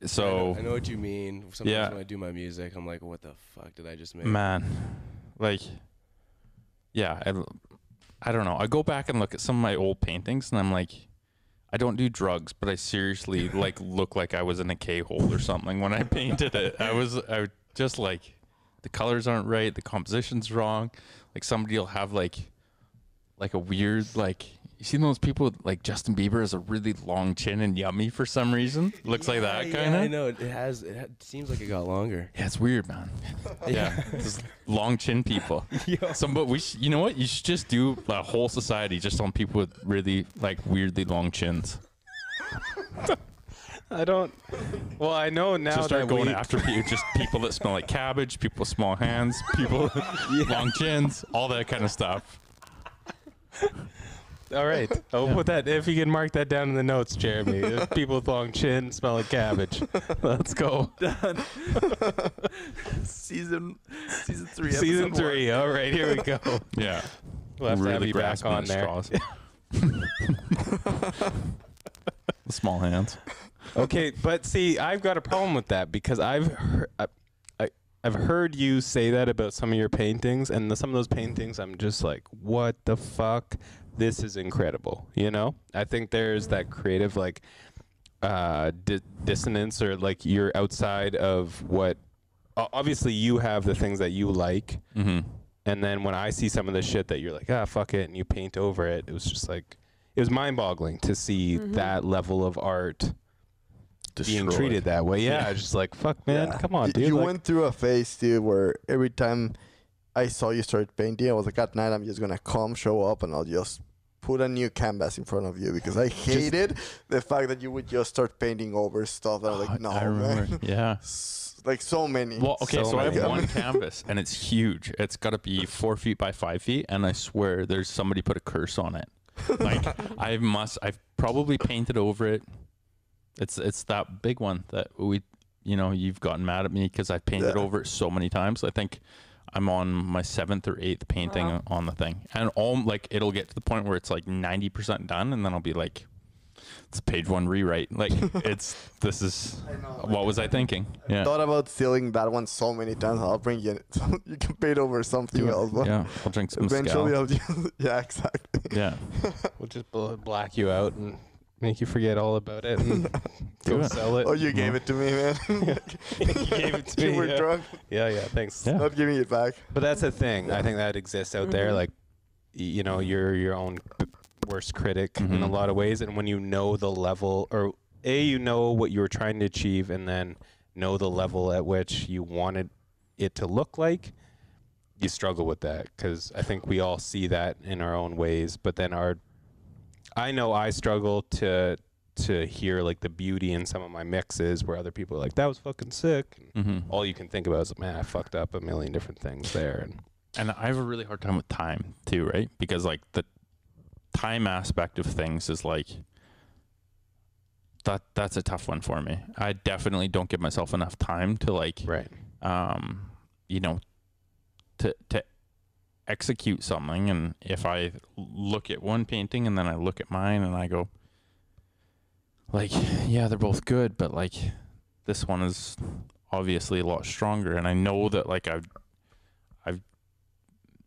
so. I know what you mean. Sometimes Yeah. when I do my music, I'm like, what the fuck did I just make? Man, like, yeah, I don't know. I go back and look at some of my old paintings and I'm like, I don't do drugs, but I seriously like look like I was in a K-hole or something when I painted it. I just like, the colors aren't right, the composition's wrong. Like somebody will have like a weird, like, you see those people with, like, Justin Bieber has a really long chin and yummy for some reason? Looks like that kind of. Yeah, I know. It seems like it got longer. Yeah, it's weird, man. Yeah, just long chin people. But you know what? You should just do a whole society just on people with really, like, weirdly long chins. I don't. Well, I know now Just start that going after people, just people that smell like cabbage, people with small hands, people with long chins, all that kind of stuff. All right. I'll put that. If you can mark that down in the notes, Jeremy. People with long chin smell like cabbage. Let's go. Done. Season 3. Season episode 3. All right. Here we go. Yeah. We'll have to have you back grasping on at there. straws. The small hands. Okay, but see, I've got a problem with that because I've heard you say that about some of your paintings, and some of those paintings, I'm just like, what the fuck? This is incredible. You know, I think there's that creative like dissonance, or like you're outside of what. Obviously, you have the things that you like, Mm-hmm. and then when I see some of the shit that you're like, fuck it, and you paint over it, it was just like, it was mind-boggling to see that level of art being treated that way. Yeah, I was just like, fuck, man, come on, dude. You like, went through a phase, too, where every time I saw you start painting, I was like, at night, I'm just going to come, show up, and I'll just put a new canvas in front of you, because I hated the fact that you would just start painting over stuff. And I was like, no, I remember. man. Yeah. Like, so many. Well, okay, so I have many. one canvas, and it's huge. It's got to be 4 feet by 5 feet, and I swear there's somebody put a curse on it. Like, I've probably painted over it. It's that big one that you've gotten mad at me because I've painted over it so many times. I think I'm on my 7th or 8th painting on the thing, and it'll get to the point where it's like 90% done, and then I'll be like, it's a page 1 rewrite. Like, this is what was I thinking? Yeah. I thought about stealing that one so many times. I'll bring you. You can paint over something else. But Yeah, I'll drink some eventually, mezcal. I'll just, yeah, exactly. Yeah. we'll just black you out and make you forget all about it and Do go it. sell it. Oh, you gave it to me, man. You gave it to You me. were Yeah. drunk. Yeah, thanks. Yeah. Not giving it back. But that's the thing. I think that exists out there. Like, you know, you're your own worst critic in a lot of ways. And when you know the level, or you know what you were trying to achieve, and then know the level at which you wanted it to look like, you struggle with that. Because I think we all see that in our own ways. But then I know I struggle to hear like the beauty in some of my mixes where other people are like, that was fucking sick. And all you can think about is, man, I fucked up a million different things there. And I have a really hard time with time too, right? Because like the time aspect of things is like that's a tough one for me. I definitely don't give myself enough time to like, you know, to execute something. And if I look at one painting and then I look at mine and I go, like, yeah, they're both good, but like this one is obviously a lot stronger. And I know that like I've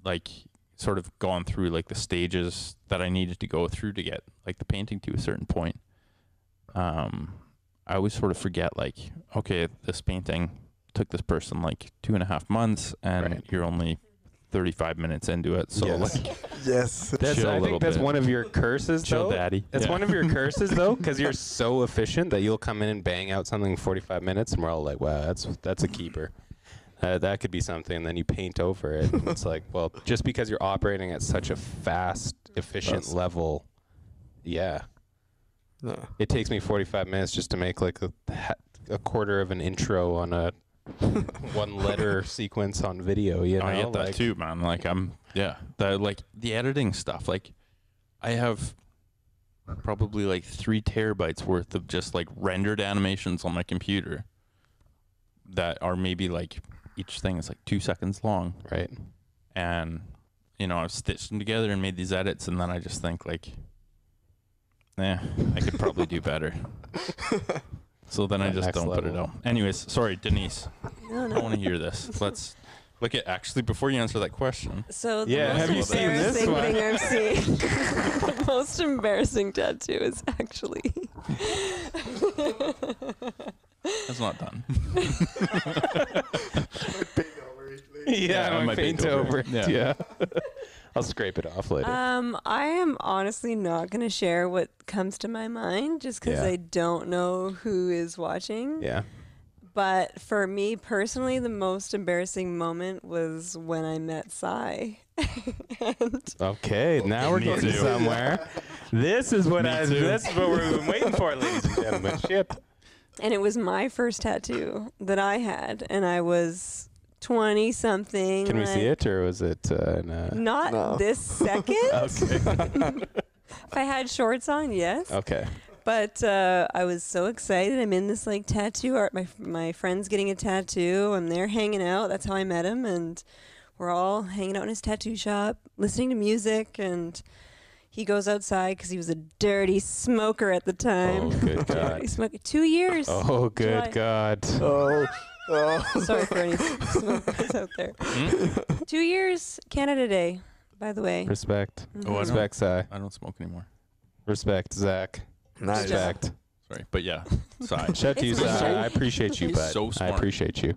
like sort of gone through like the stages that I needed to go through to get like the painting to a certain point. I always sort of forget like, okay, this painting took this person like 2.5 months and you're only 35 minutes into it. So like, Yes. I think that's one of your curses, Chill, though. daddy. That's Yeah. one of your curses, though, because you're so efficient that you'll come in and bang out something in 45 minutes, and we're all like, wow, that's a keeper. That could be something, and then you paint over it. And it's like, well, just because you're operating at such a fast, efficient level, it takes me 45 minutes just to make like a quarter of an intro on a one-letter sequence on video. You know, I get that like, too, man. Like like the editing stuff. Like I have probably like 3 terabytes worth of just like rendered animations on my computer that are maybe like each thing is like 2 seconds long. Right. And, you know, I've stitched them together and made these edits, and then I just think like, I could probably do better. So then I just next don't put it level. out. Anyways, sorry, Denise. No, I want to hear this. Let's look at, actually, before you answer that question. So the Yeah, most have you seen this embarrassing one? thing I've seen, the most embarrassing tattoo is actually. That's not done. Yeah, I I might paint paint over over it. it. Yeah. I'll scrape it off later. I am honestly not going to share what comes to my mind just because Yeah. I don't know who is watching. Yeah. But for me personally, the most embarrassing moment was when I met Sai. Okay, now we're Me getting too. somewhere. This is what Me too. this is what we've been waiting for, ladies and gentlemen. Shit. And it was my first tattoo that I had, and I was 20-something. Can we see it, or was it Not No. this second. Okay. If I had shorts on, yes. Okay. But I was so excited. I'm in this like tattoo art. My friend's getting a tattoo, and they're hanging out. That's how I met him, and we're all hanging out in his tattoo shop, listening to music, and he goes outside because he was a dirty smoker at the time. Oh, good Dirty God. smoker. 2 years. Oh, good July. God. Oh. Sorry for any smokers out there. 2 years, Canada Day, by the way. Respect. Oh, I don't, Respect, Sai. I don't smoke anymore. Respect, Zach. Nice. Respect. Sorry, but yeah, Sai. Shout out to you, It's Sai. legit. I appreciate you, He's bud. so I smart. appreciate you.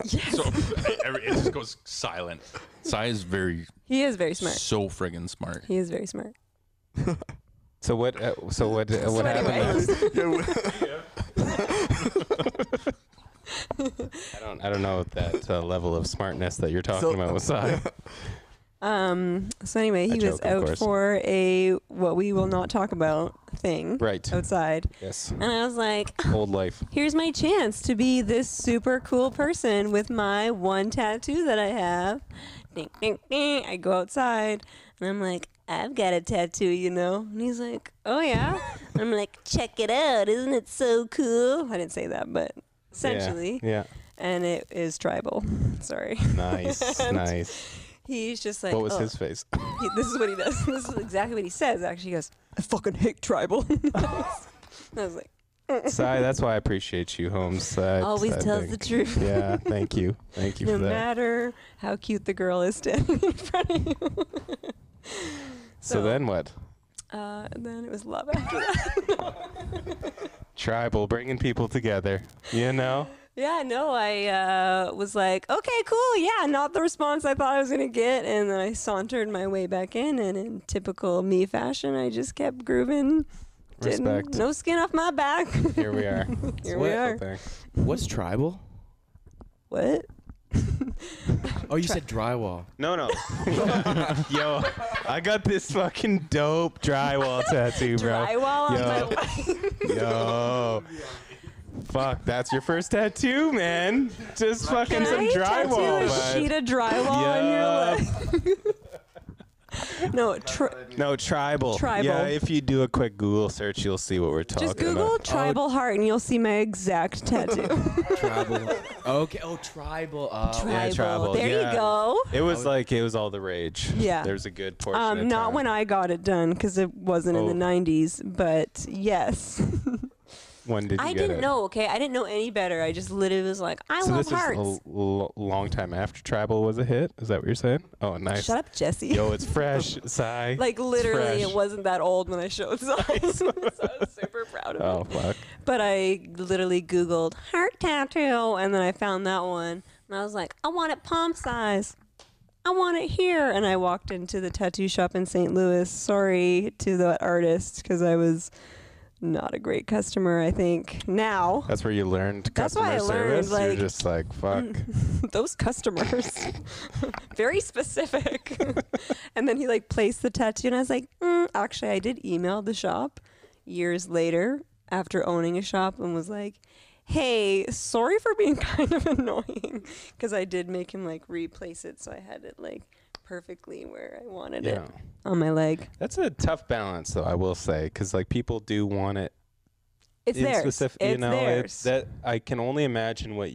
Yes. So it just goes silent. Sai is He is very smart. so friggin' smart. He is very smart. So what? What happened? anyways. I don't know that level of smartness that you're talking about with Sai. So anyway, he A was joke, of out course. for a what we will not talk about thing Right. outside. Yes. And I was like, Old life. here's my chance to be this super cool person with my one tattoo that I have. Ding, ding, ding. I go outside and I'm like, I've got a tattoo, you know? And he's like, oh yeah? I'm like, check it out. Isn't it so cool? I didn't say that, but essentially. Yeah. And it is tribal. Sorry. Nice. And Nice. He's just like, What was "Oh." his face? This is what he does. This is exactly what he says, actually. He goes, I fucking hate tribal. I was like, Sai, that's why I appreciate you, Holmes. always I tells the think. truth. Yeah, thank you. Thank you No for that. matter how cute the girl is standing in front of you. So then what? And then it was love after that. Tribal, bringing people together. You know. Yeah, no, I was like, okay, cool. Yeah, not the response I thought I was going to get. And then I sauntered my way back in. And in typical me fashion, I just kept grooving. Respect. No skin off my back. Here we are. Here we are. What's tribal? What? Oh, you said drywall. No. Yo, I got this fucking dope drywall tattoo, bro. Drywall on my life. Yo. Fuck, that's your first tattoo, man. Just fucking Can some I drywall. tattoo a bud. sheet of drywall on your leg? No, tribal. Tribal. Yeah, if you do a quick Google search, you'll see what we're talking just Google about. tribal heart and you'll see my exact tattoo. Tribal. Okay. Oh, tribal. Yeah, tribal. There yeah. you go. It was all the rage. Yeah. There's a good portion of Not time. when I got it done because it wasn't in the 90s, but yes. When did you I get didn't it? know, okay? I didn't know any better. I just literally was like, I So love this hearts. is a long time after Tribal was a hit? Is that what you're saying? Oh, nice. Shut up, Jesse. Yo, it's fresh, Sai. Like, literally, It's it wasn't that old when I showed signs. So I was super proud of Oh, it. fuck. But I literally Googled heart tattoo, and then I found that one. And I was like, I want it palm size. I want it here. And I walked into the tattoo shop in St. Louis. Sorry to the artist, because I was not a great customer, I think. Now. That's where you learned That's customer why I learned, service? like, You're just like, fuck. Those customers. Very specific. And then he like placed the tattoo, and I was like, actually, I did email the shop years later after owning a shop and was like, hey, sorry for being kind of annoying, because I did make him like replace it, so I had it like perfectly where I wanted it on my leg. That's a tough balance, though, I will say, because like people do want it. It's in theirs. specific, It's you know, theirs. that I can only imagine what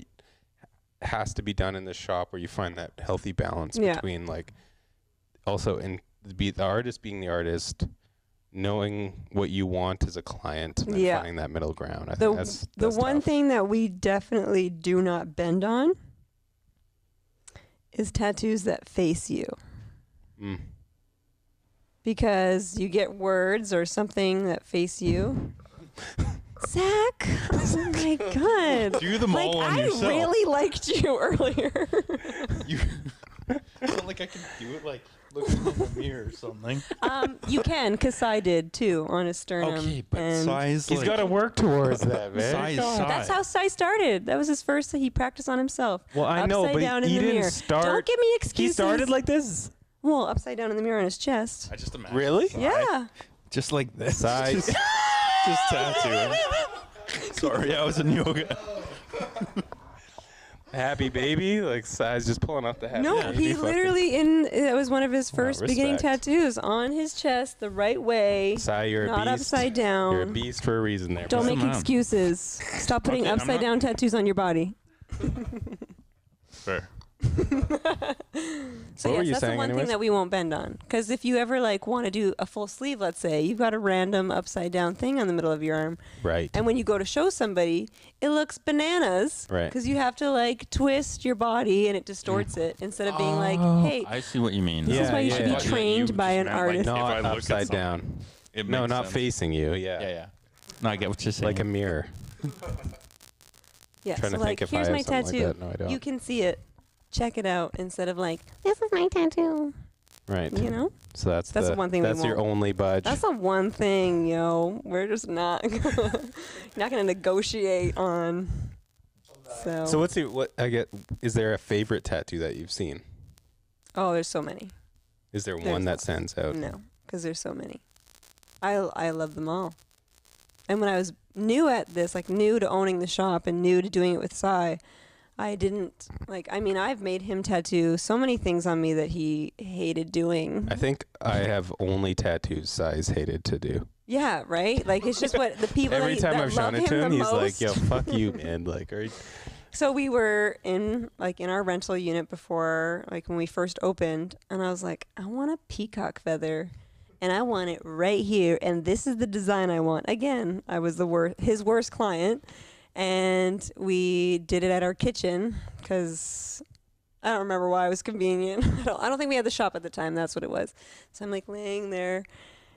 has to be done in the shop where you find that healthy balance between like also the artist being the artist, knowing what you want as a client, and then finding that middle ground. I think that's the one tough. thing that we definitely do not bend on is tattoos that face you. Because you get words or something that face you. Zach, oh my God. Do them all on I yourself. really liked you earlier. I feel like I can do it like looking in the mirror or something. You can, because I did too on his sternum. Okay, but and size. He's got to work towards that, man. Size. that's how Sai started. That was his first thing he practiced on himself. Well, I upside know, but down he in the didn't mirror. start. Don't give me excuses. He started like this. Well, upside down in the mirror on his chest. I just imagine. Really? Yeah. Just like this. Size. Just tattooing. Sorry, I was in yoga. Happy baby, like Sai's just pulling off the happy No, baby. he fucking- literally that was one of his first beginning respect. tattoos on his chest, the right way, Sai, you're a not beast. upside down. You're a beast for a reason there. Don't bro. make excuses. Stop putting Okay, I'm upside not- down tattoos on your body. Fair. So What were yes, you that's the saying one thing anyways? that we won't bend on. Because if you ever like want to do a full sleeve, let's say, you've got a random upside down thing on the middle of your arm. Right. And when you go to show somebody, it looks bananas. Right. Because you have to like twist your body and it distorts it instead of being like, hey, I see what you mean. this is why you Yeah, should yeah. be trained by an artist. If I not look at upside something, down. it No, makes not sense. facing you. Yeah. Yeah. No, I get what you're saying. Like a mirror. Yeah, Trying so to like, think if I here's have my something like tattoo. that. No, I don't. You can see it. Check it out instead of like, this is my tattoo. Right. You know? So that's That's the one thing we That's your won't. only budge. That's the one thing, yo. We're just not not gonna negotiate on. So what I get? Is there a favorite tattoo that you've seen? Oh, there's so many. Is there There's one that stands out? No, because there's so many. I love them all. And when I was new at this, like new to owning the shop and new to doing it with Sai, I didn't like. I mean, I've made him tattoo so many things on me that he hated doing. I think I have only tattoos Sai's hated to do. Yeah, right. Like it's just what the people Every that, time that I've shown love it to him, the he's like, most. "Yo, fuck you, man!" Like, So we were in our rental unit before, like when we first opened, and I was like, I want a peacock feather, and I want it right here, and this is the design I want. Again, I was his worst client, and we did it at our kitchen because I don't remember why it was convenient. I don't think we had the shop at the time. That's what it was. So I'm like laying there,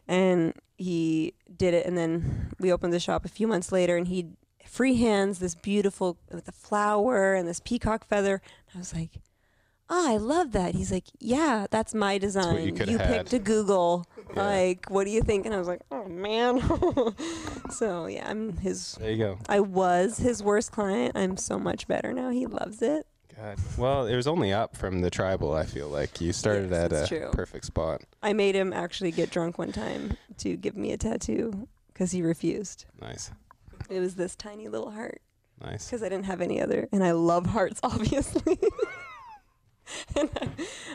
and he did it, and then we opened the shop a few months later, and he freehands this beautiful with a flower and this peacock feather. I was like, oh, I love that. He's like, yeah, that's my design. you could've You had. picked a Google. Like, what do you think? And I was like, oh man. So yeah, There you go. I was his worst client. I'm so much better now. He loves it. God. Well, it was only up from the tribal. I feel like you started Yes, at it's a true. perfect spot. I made him actually get drunk one time to give me a tattoo because he refused. Nice. It was this tiny little heart Nice. because I didn't have any other, and I love hearts, obviously. And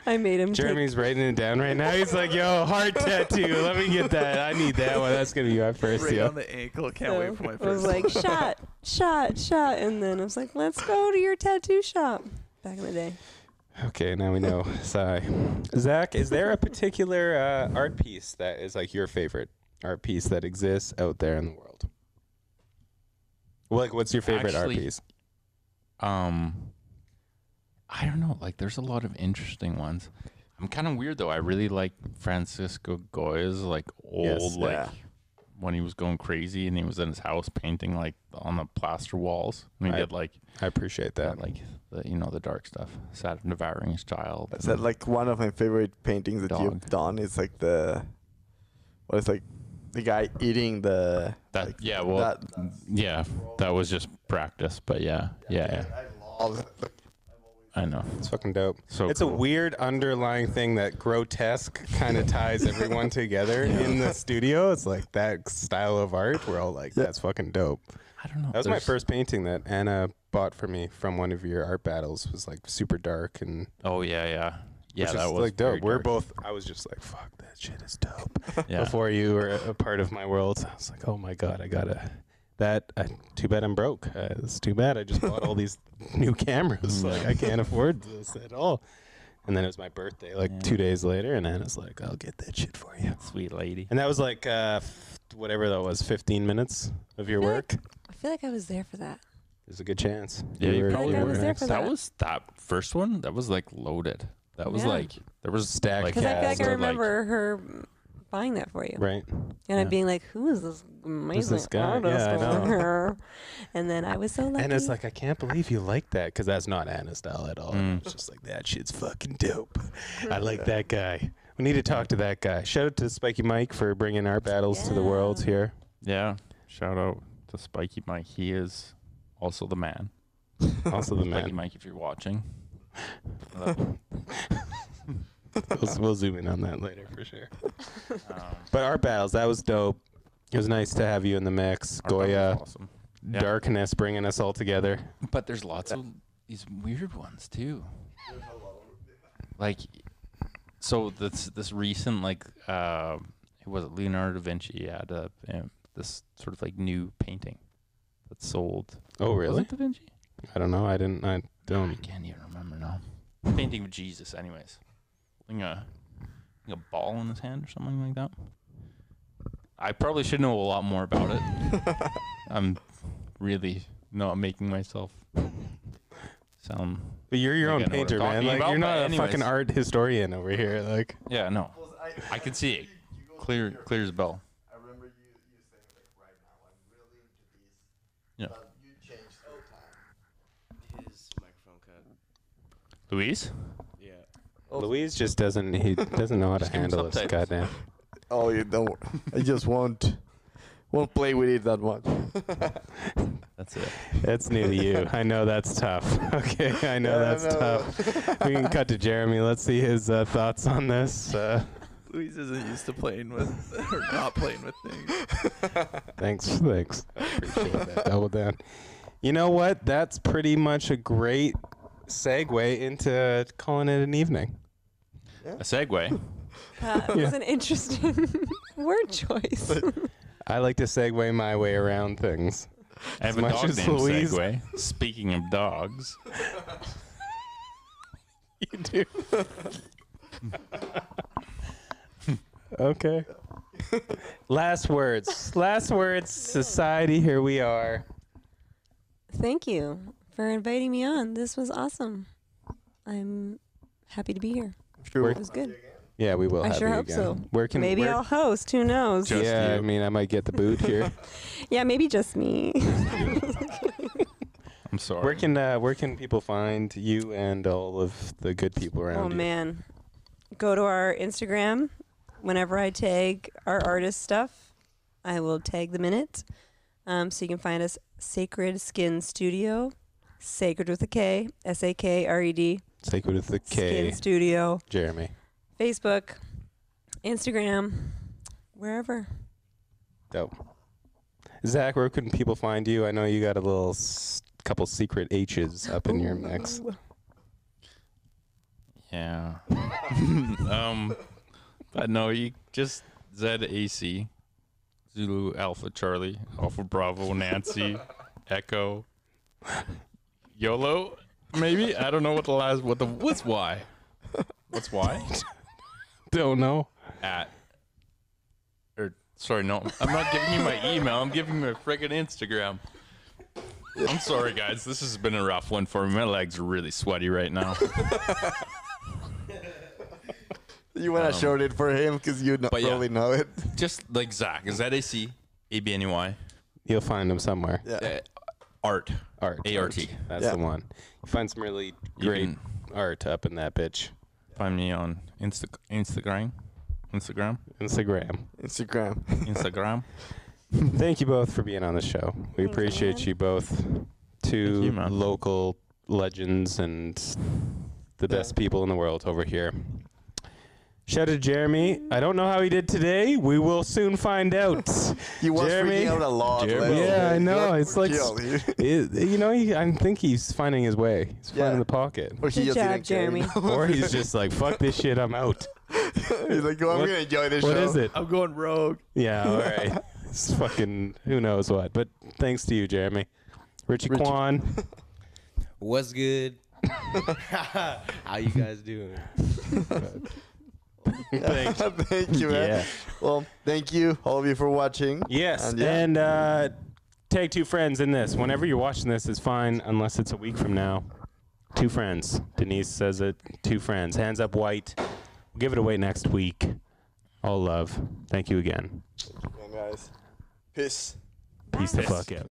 I made him. Jeremy's writing it down right now. He's like, yo, heart tattoo. Let me get that. I need that one. That's going to be my first Right deal. on the ankle. Can't wait for my first I was like, shot. And then I was like, let's go to your tattoo shop. Back in the day. Okay, now we know. Sigh. Zach, is there a particular art piece that is like your favorite art piece that exists out there in the world? Well, like, what's your favorite art piece? I don't know. Like, there's a lot of interesting ones. I'm kind of weird though. I really like Francisco Goya's like old when he was going crazy and he was in his house painting like on the plaster walls. And he did like I appreciate that. like the dark stuff. Sad and devouring his child. Is that like one of my favorite paintings that you've Dog. done? It's like the guy eating the That like, yeah, well that, yeah, that was just practice, but yeah. I love it. I know. It's fucking dope. So it's cool. a weird underlying thing that grotesque kind of ties everyone together in the studio. It's like that style of art. We're all like, that's fucking dope. I don't know. That was my first painting that Anna bought for me from one of your art battles. It was like super dark and Oh yeah. Yeah, which that is, was like dope. very We're dark. both. I was just like, fuck, that shit is dope. Yeah. Before you were a part of my world, I was like, oh my god, I gotta. Too bad I'm broke. It's too bad. I just bought all these new cameras. Like I can't afford this at all. And then it was my birthday, like 2 days later, and Anna's like, I'll get that shit for you. Sweet lady. And that was like whatever that was, 15 minutes of your work. I feel like I was there for that. There's a good chance. Yeah, you were- probably I were was there next. for That that. was that first one. That was like loaded. That was Yeah. like there was Stacked like Because I feel like I Yeah, remember her buying that for you. Right. And I'm being like, who is this amazing this guy? artist Yeah, I over know. here? And then I was so lucky. And it's like, I can't believe you like that, because that's not Anna's style at all. Mm. It's just like, that shit's fucking dope. I like that guy. We need to talk to that guy. Shout out to Spiky Mike for bringing our battles to the world Yeah. here. yeah. Shout out to Spiky Mike. He is also the man. Also the Spiky man. Mike, if you're watching. We'll zoom in on that later for sure. But art battles, that was dope. It was nice to have you in the mix. Our battle Goya, was awesome. Yeah. darkness bringing us all together. But there's lots of these weird ones too. Like, so this recent like who was it? Leonardo da Vinci had this sort of like new painting that sold. Oh, Was really? it Da Vinci? I don't know. I don't. I can't even remember now. Painting of Jesus, anyways. Holding a ball in his hand or something like that. I probably should know a lot more about it. I'm really not making myself sound. But you're your Like, own I know what painter, I'm man. talking Like about, you're not but a anyways. fucking art historian over here. Like Yeah, no. I can see it. Clear as bell. I remember you saying like right now I'm really into these. Yeah. But you changed over time. His microphone cut. Louise? Yeah. Louise just doesn't know how to Just give him handle this. subtitles. Goddamn. Oh, you don't. I just won't play with it that much. That's it. That's new to you. I know that's tough. Okay, I know that's tough. We can cut to Jeremy. Let's see his thoughts on this. Louise isn't used to playing with or not playing with things. Thanks. I appreciate that. Double down. You know what? That's pretty much a great segue into calling it an evening. A segue. That was an interesting word choice. I like to segue my way around things. I have As a much dog as named Louise- Segway. Speaking of dogs. You do. Okay. Last words, society. Here we are. Thank you for inviting me on. This was awesome. I'm happy to be here. Sure. It was good. Yeah, we will I have sure you hope again. so. Where can Maybe I'll host. Who knows? Just yeah, you. I mean, I might get the boot here. Yeah, maybe just me. I'm sorry. Where can people find you and all of the good people around Oh you? man, go to our Instagram. Whenever I tag our artist stuff, I will tag them in it. So you can find us Sakred Skin Studio, Sacred with a K, Sakred. Sacred with the K. Skin Studio. Jeremy. Facebook, Instagram, wherever. Dope. Zach, where can people find you? I know you got a little couple secret H's up in your mix. Yeah. But no, you just ZAC, Zulu Alpha Charlie, Alpha Bravo Nancy, Echo, YOLO, maybe? I don't know what's Y? What's Y? Don't know. Sorry, no, I'm not giving you my email. I'm giving you my friggin' Instagram. I'm sorry, guys. This has been a rough one for me. My legs are really sweaty right now. You want to show it for him because you probably know it. Just like Zach. ZAC, ABNY. You'll find them somewhere. Yeah. Art. A-R-T. That's the one. You find some really great art up in that bitch. Find me on Instagram. Thank you both for being on the show. We appreciate you both. Two local legends and the best people in the world over here. Shout out to Jeremy. I don't know how he did today. We will soon find out. He was Jeremy. freaking out a lot. Yeah, I know. It's like, you know, I think he's finding his way. He's finding the pocket. Or he Good just job, didn't care. Jeremy. Or he's just like, fuck this shit, I'm out. He's like, I'm going to enjoy this show. What is it? I'm going rogue. Yeah, all right. It's fucking who knows what. But thanks to you, Jeremy. Richie Kwan. What's good? How you guys doing? Thank you, man. Yeah. Well, thank you, all of you, for watching. Yes, and tag two friends in this. Whenever you're watching this, it's fine, unless it's a week from now. Two friends. Denise says it. Two friends. Hands up white. We'll give it away next week. All love. Thank you again. Yeah, guys. Peace. Peace the fuck out.